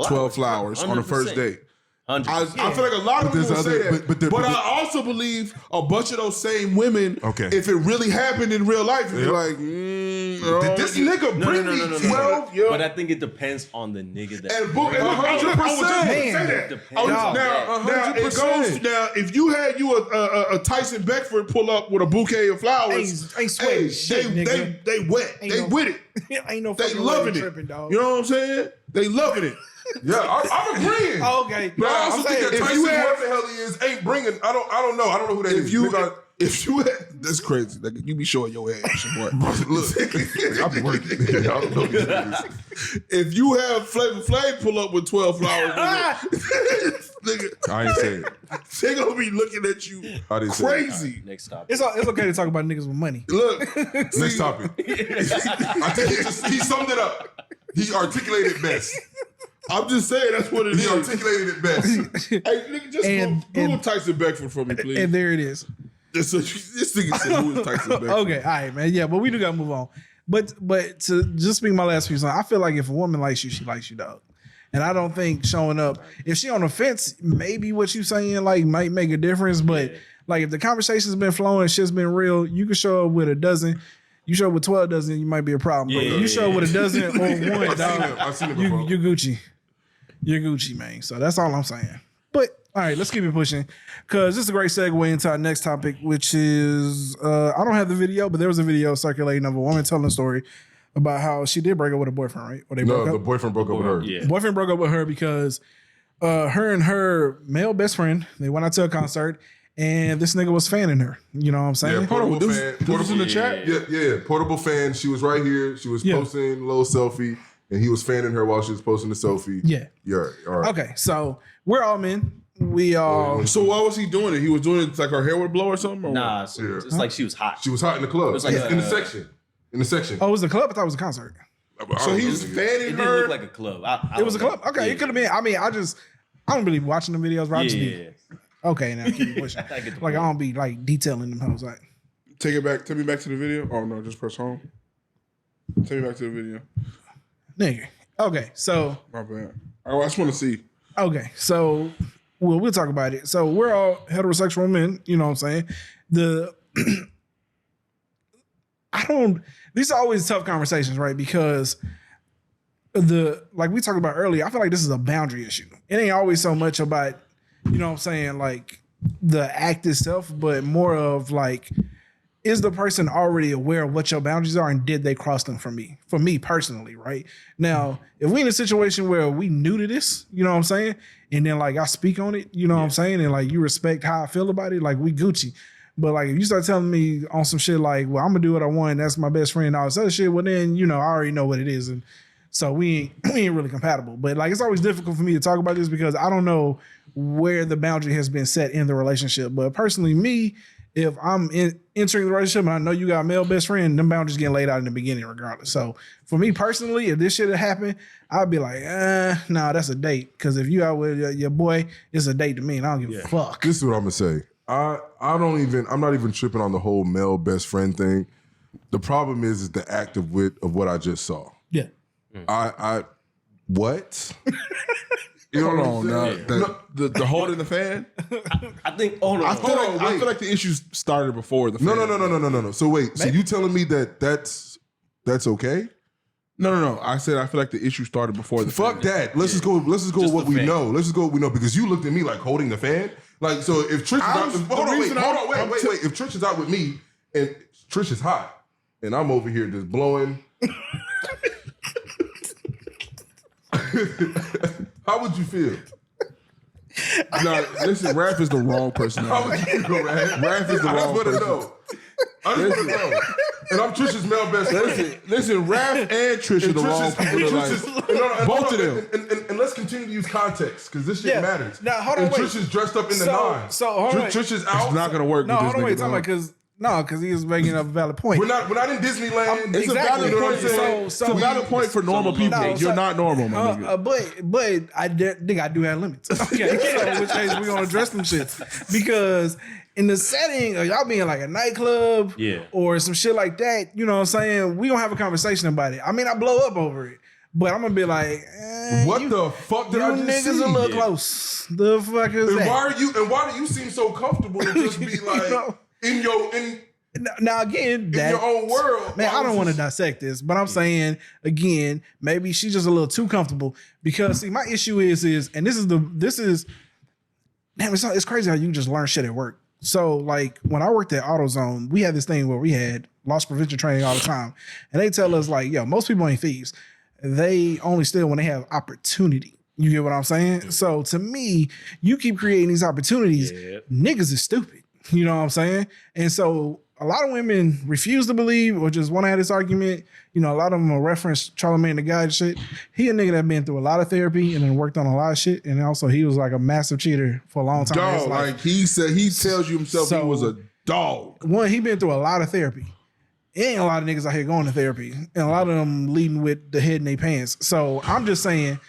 12 flowers on the first date. I feel like a lot of women will say that, but I also believe a bunch of those same women, if it really happened in real life, they're like, did this nigga bring me 12? But I think it depends on the nigga that. And 100%. Now it goes. Now if you had a Tyson Beckford pull up with a bouquet of flowers, ain't sweating shit, nigga. They wet. They with it. Ain't no they fucking loving it. tripping, dog. You know what I'm saying? They loving it. Yeah, I'm agreeing. Oh, okay. But I also think that Tyson, whoever the hell he is, ain't bringing. I don't know. I don't know who that is. If you had, that's crazy. Like, you be showing your ass, boy. Look, I'll be working. I don't know these niggas. If you have Flavor Flav pull up with 12 flowers, nigga, I ain't saying it. They gonna be looking at you crazy. Right, next topic. It's okay to talk about niggas with money. Look, next topic. I think he summed it up. He articulated best. I'm just saying that's what it is. He articulated it best. Hey, nigga, just Google Tyson Beckford for me, please. And there it is. This nigga said, who is Tyson Beckford? Okay, all right, man. Yeah, but we do gotta move on. But to just speak my last few songs, I feel like if a woman likes you, she likes you, dog. And I don't think showing up, if she on the fence, maybe what you saying like might make a difference. But like if the conversation's been flowing, shit's been real, you can show up with a dozen. You show up with 12 dozen, you might be a problem. But you show up with a dozen or one, dog. I've seen it before. You're Gucci. You're Gucci, man. So that's all I'm saying. But All right, let's keep it pushing because this is a great segue into our next topic, which is I don't have the video, but there was a video circulating of a woman telling a story about how she did break up with a boyfriend, right? Or they broke up? The boyfriend broke up with her. Yeah. Boyfriend broke up with her because her and her male best friend, they went out to a concert and this nigga was fanning her. You know what I'm saying? Yeah, portable fan. Portable in the chat? Yeah. Portable fan. She was right here. She was posting a little selfie and he was fanning her while she was posting the selfie. Yeah. Yeah. All right. Okay, so we're all men. We all. So why was he doing it? He was doing it like her hair would blow or something? Or Nah, so it's like she was hot. She was hot in the club. was like in the section. In the section. Oh, it was a club? I thought it was a concert. So he's It fanning didn't her. look like a club. It was a club? Okay, it could have been. I mean, I don't really be watching the videos, but I just be. Okay, now keep it pushing. Like, I don't be like detailing them hoes. Like, Take it back. Take me back to the video. Oh no, just press home. Take me back to the video. nigga. Okay, so. My bad. I just want to see. Okay, so we'll talk about it. So we're all heterosexual men, you know what I'm saying? These are always tough conversations, right? Because like we talked about earlier, I feel like this is a boundary issue. It ain't always so much about, you know what I'm saying, like the act itself, but more of like, is the person already aware of what your boundaries are and did they cross them for me? For me personally, right? Now, if we in a situation where we new to this, you know what I'm saying? And then like I speak on it, you know what I'm saying? And like you respect how I feel about it, like we Gucci. But like if you start telling me on some shit like, well, I'm gonna do what I want, that's my best friend, all this other shit, well then, you know, I already know what it is. And so we ain't really compatible. But like it's always difficult for me to talk about this because I don't know where the boundary has been set in the relationship. But personally, me, if I'm entering the relationship and I know you got a male best friend, them boundaries getting laid out in the beginning regardless. So for me personally, if this shit had happened, I'd be like, nah, that's a date. Because if you out with your boy, it's a date to me and I don't give a fuck. This is what I'm gonna say. I'm not even tripping on the whole male best friend thing. The problem is the act of what I just saw. Yeah. What? Hold on, the holding the fan. I think. Hold on. I feel like the issues started before the fan. No. So wait. So you telling me that's okay? No. I said I feel like the issue started before the Fuck fan. that. Let's just go with what we know. Let's just go with what we know because you looked at me like holding the fan. Like so, if Trish is out, wait. If Trish is out with me and Trish is hot and I'm over here just blowing. How would you feel? No, listen, Raph is the wrong person. How would you feel, Raph? Raph is the wrong person. I just want to know. And I'm Trish's male best friend. Listen, Raph and Trish are the wrong people. Both of them. And let's continue to use context because this shit matters. Now, hold on, and wait. Trish is dressed up in the nine. So, hold on. Trish is out. It's not going to work. No, hold on, wait. Because he was making a valid point. We're not in Disneyland. It's Exactly. a valid point. It's a valid point for normal people. You're not normal, my nigga. But I think I do have limits. Okay, so in which case we're gonna address them shits because in the setting of y'all being like a nightclub, or some shit like that, you know what I'm saying? We gonna have a conversation about it. I mean, I blow up over it, but I'm gonna be like, what the fuck did I just see? You niggas a little close. The fuck is that? Why do you seem so comfortable to just be like in your own world? Man, I don't want to dissect this, but I'm saying again, maybe she's just a little too comfortable because see, my issue is, and this is, damn, it's crazy how you just learn shit at work. So like when I worked at AutoZone, we had this thing where we had loss prevention training all the time, and they tell us like, yo, most people ain't thieves. They only steal when they have opportunity. You get what I'm saying? So to me, you keep creating these opportunities. Niggas is stupid. You know what I'm saying? And so a lot of women refuse to believe or just want to have this argument. You know, a lot of them will reference Charlamagne the God and shit. He a nigga that been through a lot of therapy and then worked on a lot of shit. And also he was like a massive cheater for a long time. Dog, like he said, he tells you himself he was a dog. One, he been through a lot of therapy. Ain't a lot of niggas out here going to therapy. And a lot of them leading with the head in their pants. So I'm just saying,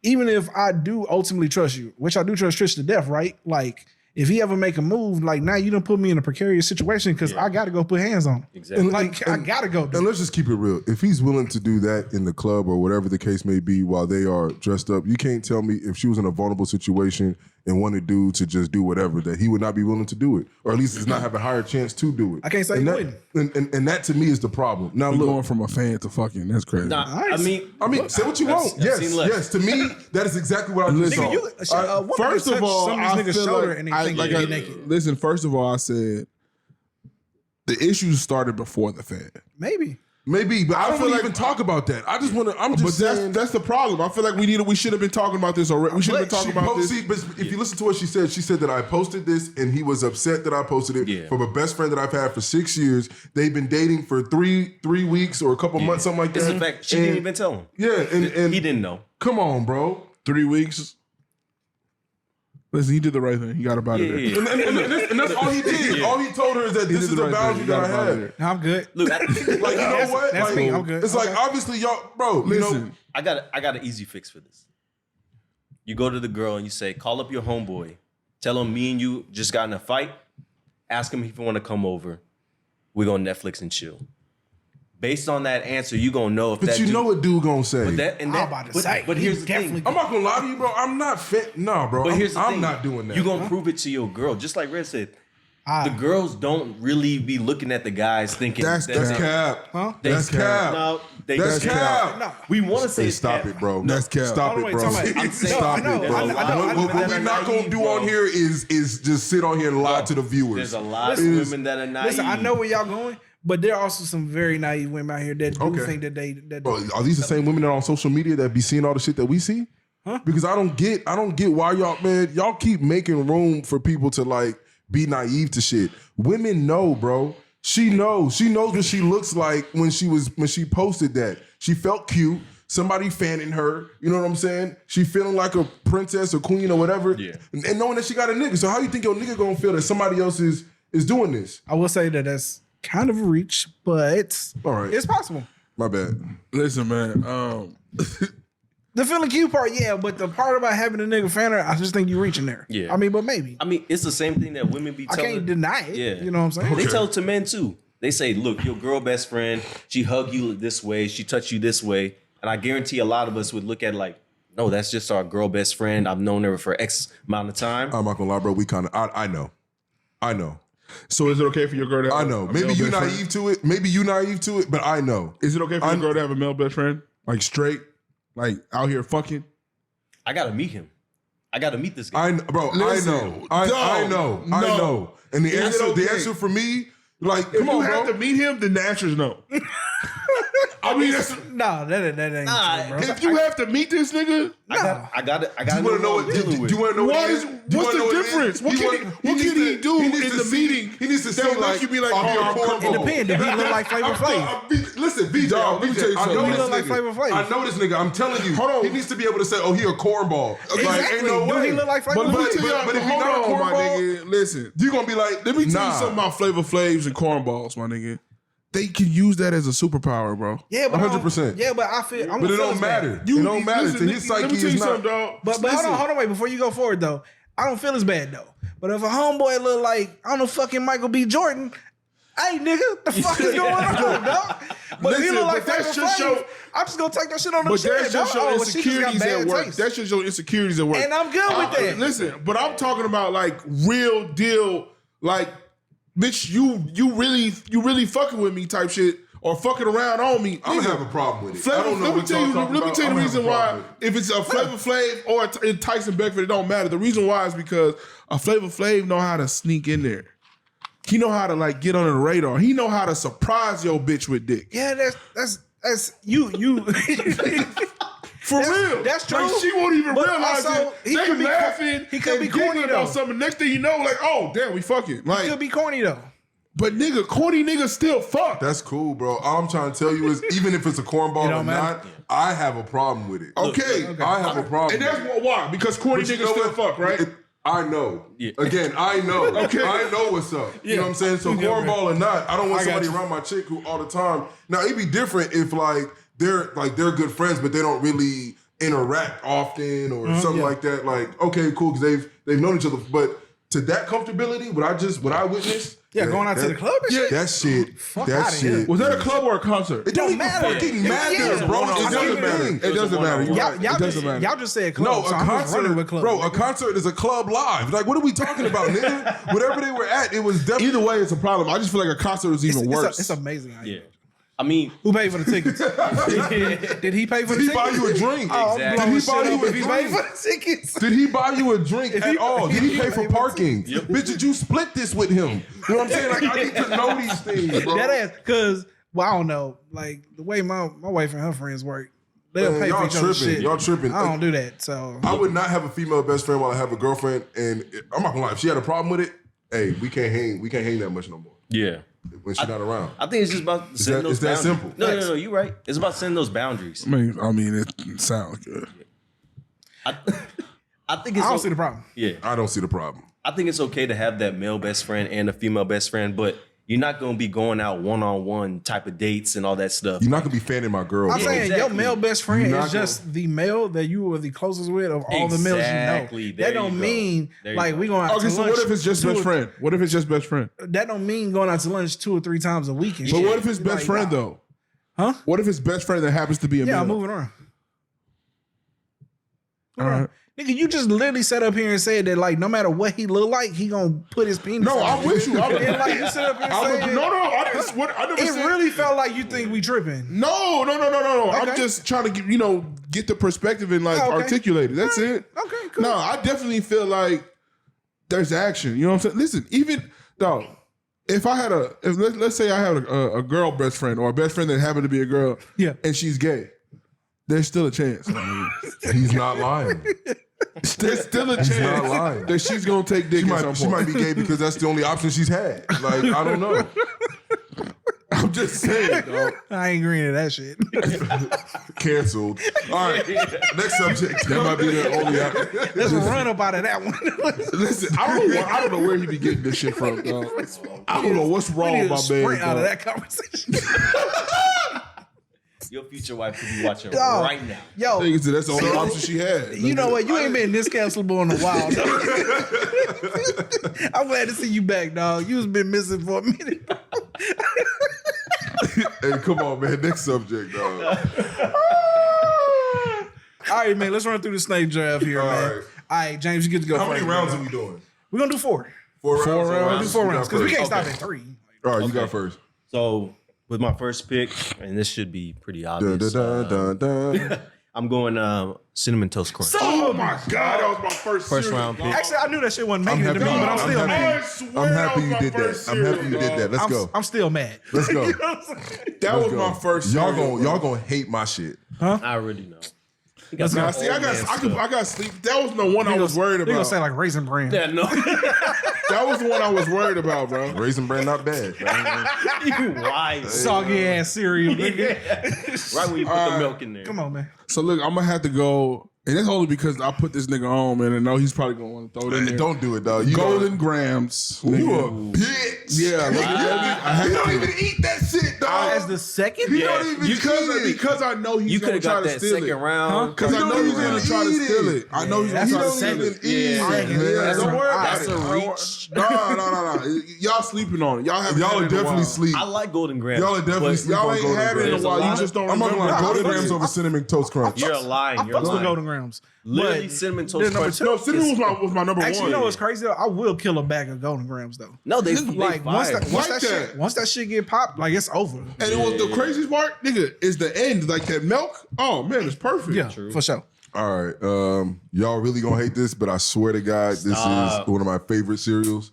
even if I do ultimately trust you, which I do trust Trish to death, right? Like, if he ever make a move, like now you done put me in a precarious situation because I got to go put hands on him. Exactly. I got to go. And let's just keep it real. If he's willing to do that in the club or whatever the case may be while they are dressed up, you can't tell me if she was in a vulnerable situation and wanted dude to just do whatever, that he would not be willing to do it, or at least does not have a higher chance to do it. I can't say and he that, wouldn't. And that to me is the problem. Now You're look, going from a fan to fucking, that's crazy. Nah, Nice. I mean, say what you want. I've seen less. Yes. To me, that is exactly what I just Nigga, saw. First of all, some I of these niggas' feel shoulder like, and they think they get naked. listen, first of all, I said the issues started before the fan. Maybe, but I don't feel want to like- even talk about that. I just want to. I'm But just saying. that's the problem. I feel like we should have been talking about this already. We should have been talking about this. See, but if you listen to what she said that I posted this and he was upset that I posted it. Yeah. From a best friend that I've had for 6 years. They've been dating for three weeks or a couple months, something like It's that. in fact, she didn't even tell him. Yeah, and He didn't know. Come on, bro. 3 weeks. Listen, he did the right thing. He got about it. Yeah. And that's all he did. Yeah. All he told her is that this is the boundary that I had. I'm good. Look, Like, you know what? That's Like, me. I'm good. It's like, obviously, y'all, bro, you know. Listen, I got an easy fix for this. You go to the girl and you say, call up your homeboy. Tell him me and you just got in a fight. Ask him if he want to come over. We're going to Netflix and chill. Based on that answer, you going to know if But that you dude, know what dude gonna say. I'm about to say, but here's the definitely thing. I'm not gonna lie to you, bro. I'm not fit. No, bro. But here's the I'm thing. not doing that. You're going to prove it to your girl. Just like Red said, Ah. the girls don't really be looking at the guys thinking That's cap. Huh? That's cap. No, That's cap. No. We want to say Hey, it's stop cap. it, bro. That's cap. Stop Hold on, it, wait, bro. tell me. I'm saying- Stop I know, it, bro. I know, What we're not gonna naive, do bro. on here is just sit on here and lie to the viewers. There's a lot of Listen, women that are naive. Listen, I know where y'all going, but there are also some very naive women out here that do Okay. think that they. Bro, are these the same women that are on social media that be seeing all the shit that we see? Huh? Because I don't get why y'all keep making room for people to like be naive to shit. Women know, bro. She knows what she looks like when she posted that. She felt cute. Somebody fanning her. You know what I'm saying? She feeling like a princess or queen or whatever. Yeah. And knowing that she got a nigga. So how you think your nigga gonna feel that somebody else is doing this? I will say that that's kind of a reach, but All right. it's possible. My bad. listen, man. The feeling cute part, yeah, but the part about having a nigga fan her, I just think you're reaching there. Yeah. I mean, but maybe. I mean, it's the same thing that women be I telling. can't deny it. Yeah. You know what I'm saying? They tell it to men too. They say, look, your girl best friend, she hug you this way, she touch you this way. And I guarantee a lot of us would look at it like, no, that's just our girl best friend. I've known her for X amount of time. I'm not gonna lie, bro. We kind of I know. So is it okay for your girl to have I know. a Maybe male you best naive friend? to it. Maybe you naive to it, but I know. Is it okay for your girl to have a male best friend? Like straight? Like out here fucking? I got to meet him. I got to meet this guy. Listen, I know. And the Is it okay? answer for me, like, If come you on, have bro. to meet him, then the answer is no. I mean, that's, No, that ain't Nah, true, bro. if you have to meet this nigga, I got to You want to know what? Do you want to know What what it is- is? Do you what's wanna know the what it is? difference? What can he do in the meeting He needs to that see would like make you be like, oh, oh, I'm cornball. It depends. If he look like Flavor Flav. Listen, BJ, Dog, let me tell you I know something. this He look like nigga. Flavor Flav. I know this nigga. I'm telling you. Hold on. He needs to be able to say, "Oh, he a cornball." Like, Exactly. ain't no Do way. he look like Flavor But let me Flav? tell y'all, but if he hold not a on, my cornball, nigga. Listen, You gonna be like, let me tell nah. you something about Flavor Flavs and cornballs, my nigga. They can use that as a superpower, bro. Yeah, but 100%. Yeah, but I feel. I'm But gonna it feel don't this bad. matter. It don't matter. listen, To his let psyche me tell you is not. something, dog. But Listen. hold on, wait. Before you go forward though, I don't feel as bad though. But if a homeboy look like I don't know fucking Michael B. Jordan, hey nigga, the fuck is going on, dog? But if he Listen, look like but that Flavor just Flav, show- I'm just gonna take that shit on the But chin, that's just your dog. Oh, she just got insecurities bad at work. taste. That's just your insecurities at work. And I'm good with that. Listen, but I'm talking about like real deal, like, bitch, you really fucking with me type shit or fucking around on me. I'm Nigga, gonna have a problem with it. Flavor, I don't know let me what tell y'all you. talking Let me about. tell you I'm the gonna have reason a why. problem with If it's a Flavor Flav or a Tyson Beckford, it don't matter. The reason why is because a Flavor Flav know how to sneak in there. He know how to like get under the radar. He know how to surprise your bitch with dick. Yeah, that's you. For real. That's true. Like, she won't even But realize also, it. he They could be laughing. he could be and corny, giggling about though. something. Next thing you know, like, oh damn, we fucking. Like, It could be corny though. but nigga, corny niggas still fuck. That's cool, bro. All I'm trying to tell you is, even if it's a cornball or don't matter. not, I have a problem with it. Okay. I have a problem. And that's with it. why. Because corny But you niggas know still what? fuck, right? I know. Yeah. Again, I know. Okay. I know what's up. You know what I'm saying? So Yeah, cornball or not, I don't want I got somebody you. around my chick who all the time. Now it'd be different if they're good friends, but they don't really interact often or something like that. Like, okay, cool, because they've known each other. But to that comfortability, what I witnessed. Yeah, going out to the club and shit. That shit. Fuck That outta here. shit. Was that a club or a concert? It don't even matter. fucking matter, Yeah. bro. It doesn't matter. It doesn't matter. You're right. It doesn't matter. Y'all just said club. No, so a I'm just running concert, with club. bro. A concert is a club live. Like, what are we talking about, nigga? Whatever they were at, it was definitely. Either way, it's a problem. I just feel like a concert is even worse. It's amazing. Yeah. I mean, Who paid for the tickets? Did he pay for the Did tickets? he buy you a drink? Oh, Exactly. Did he buy you a If he paid drink? for the tickets. Did he buy you a drink at all? Did he pay for paid for parking? Bitch, did you split this with him? You know what I'm saying? Like, I need to know these things, bro. That ass, because, well, I don't know. Like, the way my wife and her friends work, they'll Man, pay for y'all each other's tripping. shit. Y'all tripping. I don't do that, so. I would not have a female best friend while I have a girlfriend, and I'm not gonna lie. If she had a problem with it, hey, we can't hang. We can't hang that much no more yeah. when she's not around. I think it's just about setting those it's that boundaries. simple. No, you're right. It's about setting those boundaries. I mean, it sounds good. I think I it's don't see the problem. yeah. I don't see the problem. I think it's okay to have that male best friend and a female best friend, but you're not going to be going out one-on-one type of dates and all that stuff. You're not gonna be fanning my girl. I'm bro. saying exactly. your male best friend You're is not just the male that you were the closest with of all the males Exactly. you know. There That don't you go. mean There you like go. we going out Okay, to so lunch. what if it's just best friend? What if it's just best friend? That don't mean going out to lunch 2 or 3 times a week. And But shit. what if it's best Like, friend nah. though? Huh? What if it's best friend that happens to be a Yeah, male? I'm moving on. All right. Nigga, you just literally sat up here and said that like no matter what he look like, he gonna put his penis. No, on I'm you. with you. And like you sit up here I'm saying, no, I didn't. I never it said. really felt like you think we tripping. No. I'm Okay. just trying to get the perspective and like Oh, okay. articulate it. That's it. Okay, cool. No, I definitely feel like there's action. You know what I'm saying? Listen, even though if I had let's say I had a girl best friend or a best friend that happened to be a girl, Yeah. and she's gay, there's still a chance. He's not lying. There's still a not chance lying. that she's gonna take dick She at some might, point. she might be gay because that's the only option she's had. Like, I don't know. I'm just saying, dog. I ain't agreeing to that shit. Canceled. All right. Next subject. That might be the only option. Let's run up out of that one. Listen, I don't know where he be getting this shit from, dog. I don't know what's wrong We need with to my man. sprint out of dog. that conversation. Your future wife could be watching Dog. right now. Yo, Nigga said that's the only option she had. you know what? You ain't been this cancelable in a while. Dog. I'm glad to see you back, dog. You was been missing for a minute. Hey, come on, man. Next subject, dog. All right, man. Let's run through the snake draft here, All man. right. All right, James, you get to go How first. many rounds man. are we doing? We're gonna do 4. 4 rounds? rounds. We'll do 4 rounds because we can't Okay. stop at 3. All right, you got first. So with my first pick, and this should be pretty Dun, obvious, dun, dun, dun, dun. I'm going cinnamon toast crunch. Oh my god, that was my first cereal. round pick. Actually, I knew that shit wasn't making it to me, but I'm still mad. I swear I'm happy that was you my did that. first I'm happy cereal, you did dog. that. Let's go. I'm still mad. Let's go. You know what I'm saying? That was my first Y'all cereal. gonna hate my shit. I already know. Now, see, I got sleep. That was the one I was worried They're gonna about. say like Raisin Bran. Yeah, no. That was the one I was worried about, bro. Raisin Bran, not bad. You wise. Soggy ass cereal, nigga. Right when you put the milk in there. Come on, man. So look, I'm gonna have to go, and that's only because I put this nigga on, man, and I know he's probably gonna want to throw it in there. Don't do it, dog. You Golden Grams. You nigga. a bitch. Yeah, look, I You have don't to. even eat that shit, dog. As the second? You don't even eat it. Because I know he's You gonna could have try got to that steal second it. round. Because I You know don't he's even gonna try to eat steal it. it. I know he's that's gonna try to what steal I'm it. saying. Yeah, Second. yeah, That's don't a- worry about that's it. a I don't reach. No. Y'all sleeping on it. Y'all haven't Y'all had are it in a definitely while. sleep. I like Golden Grams. Y'all are definitely but sleep Y'all on ain't Golden had it in a Grams. while. There's a You lot just don't I'm not remember. gonna lie. Golden I Grams fucks over cinnamon toast crunch. You're lying. I You're fucks with lying. Golden Grams. Literally, But cinnamon they're toast number crunch. two. No, cinnamon was my number actually, one. you know what's crazy though? I will kill a bag of Golden Grams though. No, they Like once fire. that shit get popped, like it's over. And it was the craziest part, nigga, is the end. Like that milk. Oh man, it's perfect. Yeah, for sure. All right, y'all really gonna hate this, but I swear to God, this is one of my favorite cereals.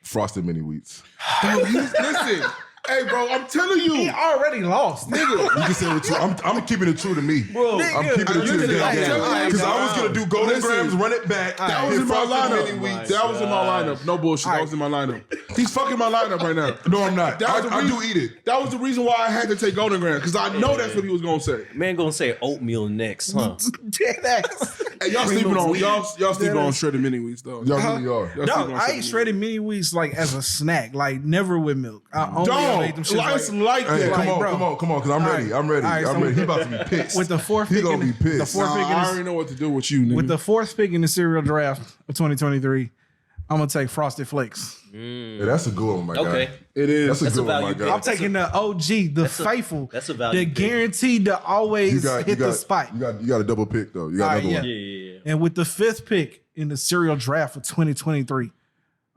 Frosted Mini Wheats. Listen, hey bro, I'm telling He you, already lost, nigga. You can say what you. I'm keeping it true to me. Bro, I'm keeping it true to that game because I was gonna do Golden Listen, Grams, run it back. that was hit in my Frosted Mini lineup. Wheats. That was in my lineup. No bullshit. That was in my lineup. He's fucking my lineup right now. No, I'm not. That was the I do reason- eat it. That was the reason why I had to take Golden Grams because I know that's what he was gonna say. Man gonna say oatmeal next, huh? Dead ass. Hey, y'all sleeping on y'all sleeping on shredded mini wheats though. Y'all really are. Y'all No, sleeping on I ate shredded mini wheats like as a snack, like never with milk. I only ever ate them Don't. shits It's like, like Hey, that. Like, come bro. on, because I'm ready. All I'm ready. right, I'm so ready. He about to be pissed. with the fourth he pick gonna in be pissed. the fourth Nah, pick in I the, already know what to do with you, nigga. with the fourth pick in the cereal draft of 2023, I'm gonna take Frosted Flakes. Yeah, that's a good one, my guy. Okay. It is. That's a good one, my value guy. pick. I'm taking the OG, the faithful, that's a value the pick. guaranteed to always hit the spot. You got a double pick though. You got All right, another one. Yeah. And with the 5th pick in the cereal draft for 2023,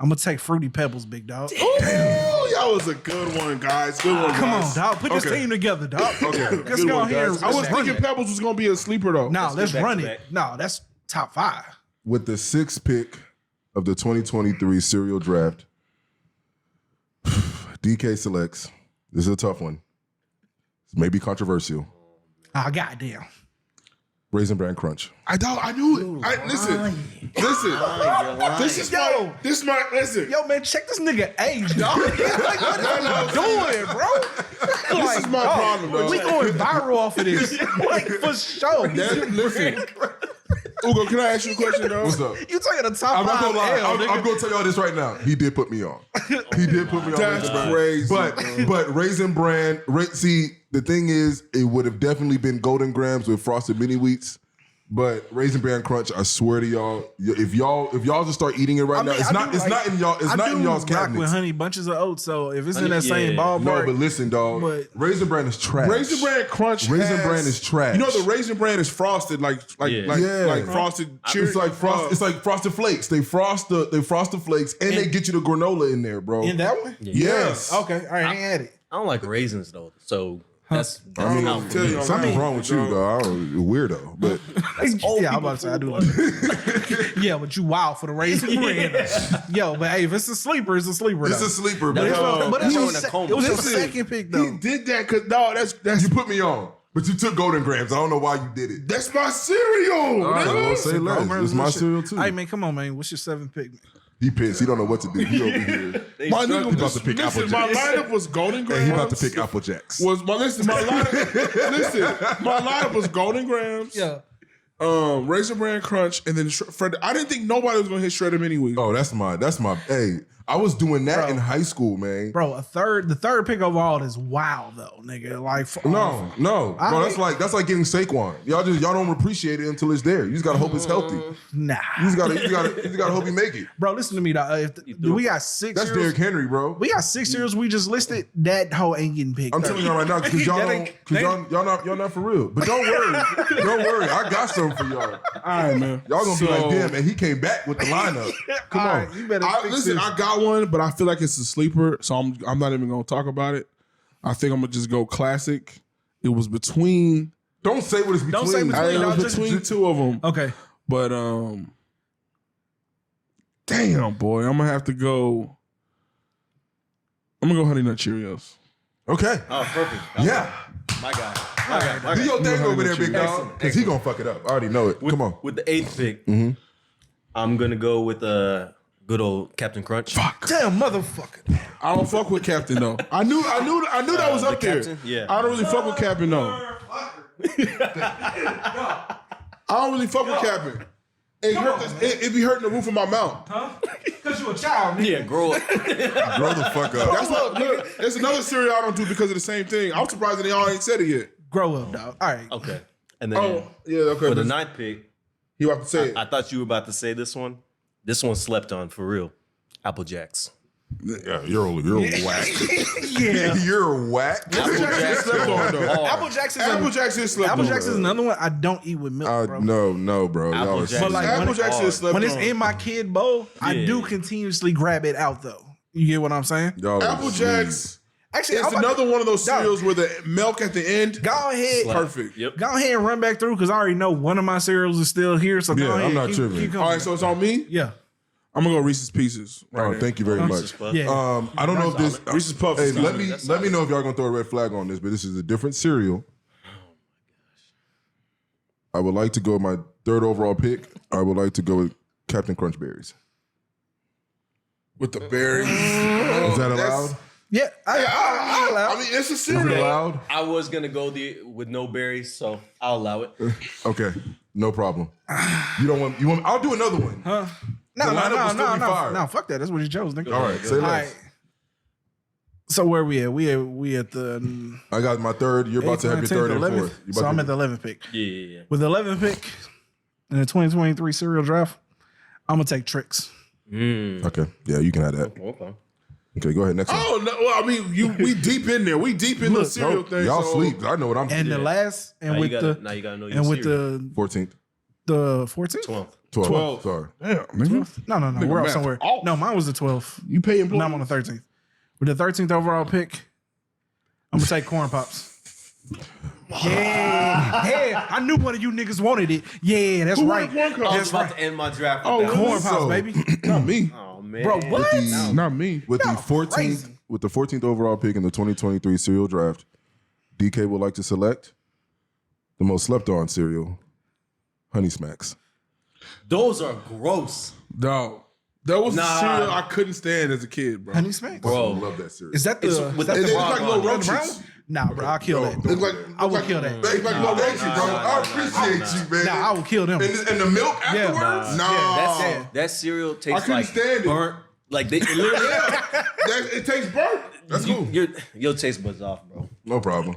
I'm gonna take Fruity Pebbles, big dog. Ooh, that was a good one, guys. Good one, Come guys. on, dog. Put this team together, dog. Okay. Let's Good go one, here. guys. I was thinking Pebbles was gonna be a sleeper though. No, let's get back run to it. back. No, that's top 5. With the 6th pick of the 2023 cereal draft, DK selects. This is a tough one. It's maybe controversial. Oh, goddamn. Raisin Bran Crunch. I knew it. Listen. This is my listen. Yo, man, check this nigga age, dog. Like, what is he doing, bro? This is my problem, bro. We going viral off of this. Like, for sure. Listen. Ugo, can I ask you a question though? What's up? You taking a top I'm not 5 gonna lie. L, nigga. I'm gonna tell y'all this right now. He did put me on. He did put me on. That's Raisin Bran. crazy. But Raisin Bran. See, the thing is, it would have definitely been Golden Grams with Frosted Mini Wheats. But Raisin Bran Crunch, I swear to y'all, if y'all just start eating it right now, it's not in y'all's rock cabinets. with Honey Bunches of Oats, so if it's in that same ballpark. No, but listen, dog. But- Raisin Bran is trash. Raisin Bran Crunch. Raisin Bran is trash. You know the Raisin Bran is frosted like frosted. It's like It's like Frosted Flakes. They frost the flakes and they get you the granola in there, bro. in that one? Yes. Okay, all right, I ain't had it. I don't like raisins though, so that's I mean, not for me. something's wrong with you, though. Weirdo. But Yeah, I'm about to say I do like it. Yeah, but you wild for the Raisin Bran. Yo, but hey, if it's a sleeper, it's a sleeper. it's though. a sleeper, But bro. it's That's your on the coma. it was your Listen, second pick though. He did that because that's You put me on, but you took Golden Grams. I don't know why you did it. that's my cereal. All right, nigga. well, say less. It's my cereal too. Hey man, come on, man. What's your 7th pick? He pissed. He don't know what to do. He over here. My nigga about to pick Apple my Jacks. lineup was Golden Grams. And he about to pick Apple Jacks. My lineup was Golden Grams. Yeah. Raisin Bran Crunch, and then I didn't think nobody was gonna hit Shredded Mini Wheat. Oh, that's my. Hey, I was doing that in high school, man. Bro, the third pick overall is wild though, nigga. Like No, bro. That's like getting Saquon. Y'all don't appreciate it until it's there. You just gotta hope it's healthy. nah. You just gotta hope he make it. Bro, listen to me, dog. We got 6 That's years. Derrick Henry, bro. We got 6 years we just listed. That hoe ain't getting picked. I'm telling y'all right now because y'all not for real. But don't worry. I got something for y'all. All right, man. Y'all gonna be like, damn, and he came back with the lineup. Come All on. right, you better fix Listen, this. I got one, but I feel like it's a sleeper, so I'm not even gonna talk about it. I think I'm gonna just go classic. It was between. Don't say what it's between. Don't say between. It was just- between two of them. Okay. But damn boy, I'm gonna have to go. I'm gonna go Honey Nut Cheerios. Okay. Oh, perfect. Yeah. My guy. Do your thing over there, big dog. Because he gonna fuck it up. I already know it. Come on. With the 8th pick, I'm gonna go with good old Captain Crunch. Damn, motherfucker. I don't fuck with Captain though. I knew that was up the there. Captain? Yeah. I don't really fuck with Captain though. I don't really fuck with Captain. It be hurting the roof of my mouth. Huh? Because you a child, nigga. Yeah, grow up. Grow the fuck up. That's what. Look, it's another cereal I don't do because of the same thing. I'm surprised that y'all ain't said it yet. Grow up, dog. All right. Okay. And then Oh yeah, okay. for the 9th pick, You have to say it. I thought you were about to say this one. This one slept on for real. Apple Jacks. Yeah, you're whack. Yeah. You're whack. Apple Jacks slept on, though. hard. Apple Jacks is Apple Jacks is slept Apple on. Jacks is another one I don't eat with milk, bro. No, bro. Apple Y'all are Jacks. But like Apple when, Jacks is slept when it's on. in my kid bowl, I Yeah. do continuously grab it out though. You get what I'm saying? Y'all are Apple Jacks Actually, is I'm about another to- one of those Dog, cereals where the milk at the end. Go ahead. Perfect. Yep. Go ahead and run back through because I already know one of my cereals is still here. So Yeah, go ahead. I'm not keep, tripping. Keep All going. right, so it's on me. Yeah. I'm gonna go Reese's Pieces. Oh, Right thank you very much. Puff. Yeah. I don't know if this Reese's Puffs Hey, is let solid. me know if y'all gonna throw a red flag on this, but this is a different cereal. I would like to go with my third overall pick. I would like to go with Captain Crunch Berries. with the berries. Is that allowed? Yeah. I allow. I mean, it's a Is it cereal. allowed? I was gonna go with no berries, so I'll allow it. Okay, no problem. You don't want you want? I'll do another one. No, The no, lineup no, will still no, be no, fire. no. Fuck that. That's what you chose, nigga. All right, say All less. right. So where we at? We at the I got my third. You're about to have your 10th, third and 11th. fourth. So I'm at the 11th pick. Yeah. With the 11th pick in the 2023 cereal draft, I'm gonna take Tricks. Okay. Yeah, you can have that. Okay. Okay, go ahead. Next one. Oh no! Well, I mean, we deep in there. We deep in the cereal thing. Y'all so- sleep. I know what I'm And the last, and Now with you gotta, the, now you gotta know your and with cereal. 14th. the 14th? 12th. 12. Sorry. Damn, nigga. No, Nigga, we're off math somewhere. off. No, mine was the 12th. You pay Now employees? I'm on the 13th. With the 13th overall pick, I'm gonna take Corn Pops. Yeah, I knew one of you niggas wanted it. Yeah, that's Who right. wanted Corn I was That's about right. to end my draft. Oh, with that. Corn Pops, So- baby. Not me. Oh man, Bro, what? Not me. With the Y'all 14th, crazy. with the 14th overall pick in the 2023 cereal draft, DK would like to select the most slept on cereal, Honey Smacks. Those are gross, No. That was Nah. a cereal I couldn't stand as a kid, bro. Honey Smacks? I bro. love that cereal. Is that the? It's Is with that the It the looks like little Red and roaches. brown? Nah, bro, I'll kill that. Look like, I will kill that. They like little roaches, bro. I appreciate you, man. Nah, I will kill them. And the milk afterwards? Yeah, That cereal I tastes couldn't like stand it. burnt. Like they literally, It tastes burnt. That's cool. your taste buds off, bro. No problem.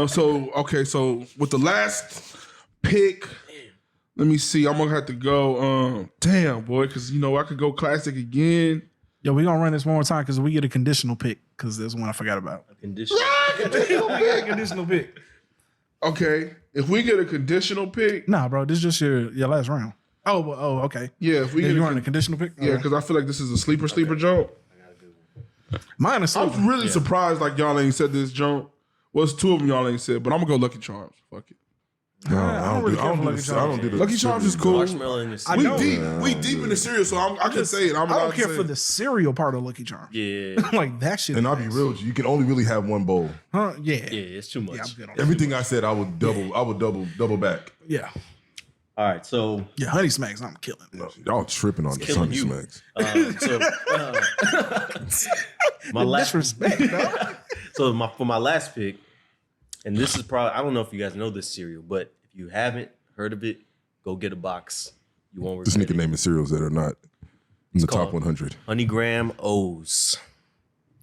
So with the last pick, let me see. I'm gonna have to go. Damn, boy, because I could go classic again. Yo, we gonna run this one more time because we get a conditional pick because there's one I forgot about. Condition. Conditional pick. Okay, if we get a conditional pick, Nah, bro, this is just your last round. Oh, okay. yeah, if we Yeah, get you a want a conditional pick? yeah, because I feel like this is a sleeper joke. Mine is I'm sleeper. really surprised like y'all ain't said this joke. Well, it's two of them y'all ain't said, but I'm gonna go Lucky Charms. Fuck it. No, I don't really care for Lucky I Charms. don't do the Lucky Charms is cool. Marshmallow in your I We know. deep in the cereal, so I can say it. I'm I allowed don't to care say for it. the cereal part of Lucky Charms. Yeah, Like that shit. And is I'll be nice. real with you. You can only really have one bowl. Huh? Yeah. yeah, it's too much. Yeah, I'm good on that. Everything I said, I would double back. Yeah. All right, so Yeah, Honey Smacks, I'm killing. Y'all tripping on the killing Honey you. Smacks. My last Disrespect, dog. for my last pick, and this is probably I don't know if you guys know this cereal, but if you haven't heard of it, go get a box. You won't This regret nigga it. naming cereals that are not in the top called 100. Honey Graham O's.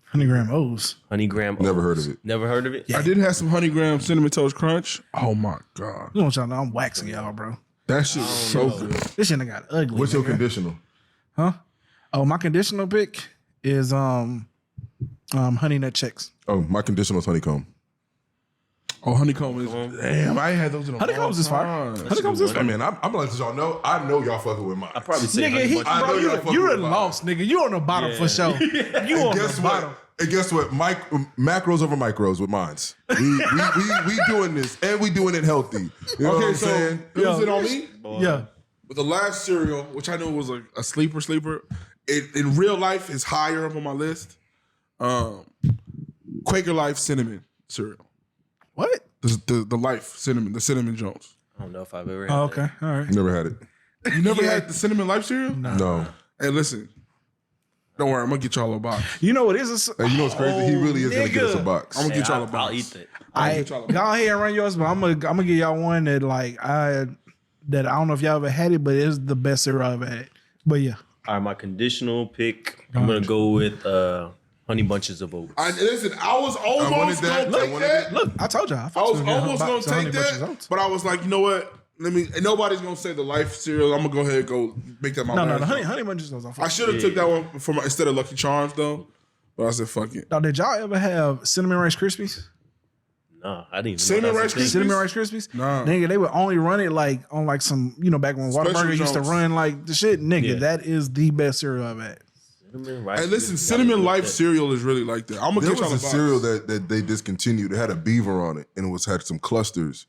Honey Graham O's. Honey Graham O's. Never heard of it. Never heard of it? Yeah. I did have some Honey Graham Cinnamon Toast Crunch. Oh my god, You know what y'all know? I'm waxing y'all, bro. that shit was so good. This shit done got ugly. What's your nigga. conditional? Huh? Oh, my conditional pick is Honey Nut Checks. Oh, my conditional is honeycomb. Oh, honeycomb is damn. I ain't had those in a Honeycombs is fire. time. Honeycombs is Hey fire. man, I'm gonna let y'all know. I know y'all fucking with mine. I probably say Nigga, Honey Bunches. I know bro, y'all fucking you with done mine. lost, nigga. You on the bottom Yeah. for sure. You on Guess the what? bottom. And guess what? Macros over micros with mines. We doing this and we doing it healthy. You know what I'm so saying? is it on me? Yeah. But the last cereal, which I know was a sleeper, it in real life is higher up on my list. Quaker Life cinnamon cereal. What? The Life cinnamon, the cinnamon Jones. I don't know if I've ever had Oh, that. okay. All right. Never had it. You never had the cinnamon Life cereal? No. Hey, listen. Don't worry, I'm gonna get y'all a box. You know what is a Hey, you know what's crazy? He really is gonna get us a nigga. box. I'm gonna get y'all a box. I'll eat that. I get y'all a go ahead and run yours, but I'm gonna give y'all one that I don't know if y'all ever had it, but it's the best cereal I ever had. But yeah. All right, my conditional pick, I'm going to go with Honey Bunches of Oats. Listen, I was wanted almost that. gonna I take wanted that. it. Look, I told y'all. I was almost gonna take that, but I was like, you know what? Nobody's gonna say the Life cereal. I'm gonna go ahead and go make that my No, last the one. honey bunches goes off. I should have took that one instead of Lucky Charms though, but I said fuck it. Now, did y'all ever have cinnamon Rice Krispies? No, I didn't even Cinnamon know Rice that's a thing. Krispies? Cinnamon Rice Krispies? Nah. Nigga, they would only run it like on like some, back when Special Whataburger used to Jones. run like the shit. Nigga, Yeah. that is the best cereal I've had. Cinnamon Rice Hey, listen, Krispies, Cinnamon gotta Life get that. cereal is really like that. I'm gonna There get y'all was a a box. cereal that they discontinued. It had a beaver on it, and it had some clusters.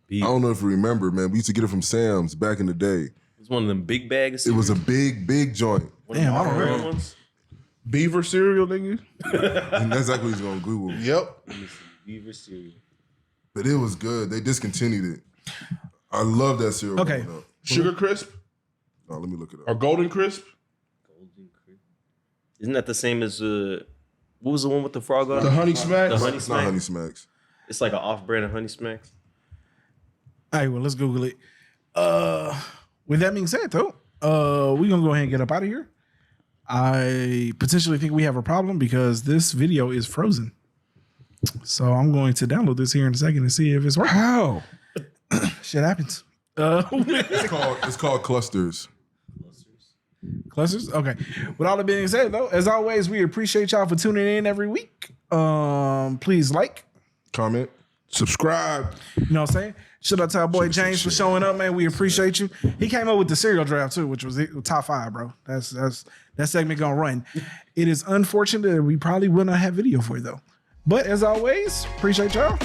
Beef. I don't know if you remember, man. We used to get it from Sam's back in the day. It's one of them big bags. It was a big joint. Damn, I don't remember remember. ones. Beaver cereal, nigga. And that's exactly what he's gonna Google. Yep. Beaver cereal. But it was good. They discontinued it. I love that cereal. Okay. growing up. Sugar Crisp Oh, let me look it or up. Golden Crisp. Golden Crisp. Isn't that the same as what was the one with the frog on? The Honey Smacks. The Honey It's not Smack. Honey Smacks. It's like an off-brand of Honey Smacks. All right, well, let's Google it. With that being said, though, we're going to go ahead and get up out of here. I potentially think we have a problem because this video is frozen. So I'm going to download this here in a second and see if it's working. How? Shit happens. It's called clusters. Clusters? Okay. With all that being said, though, as always, we appreciate y'all for tuning in every week. Please like, comment, subscribe. You know what I'm saying? Shout out to our boy James for showing up, man. We appreciate you. He came up with the cereal draft too, which was top 5, bro. That's that segment gonna run. It is unfortunate that we probably will not have video for you though. But as always, appreciate y'all.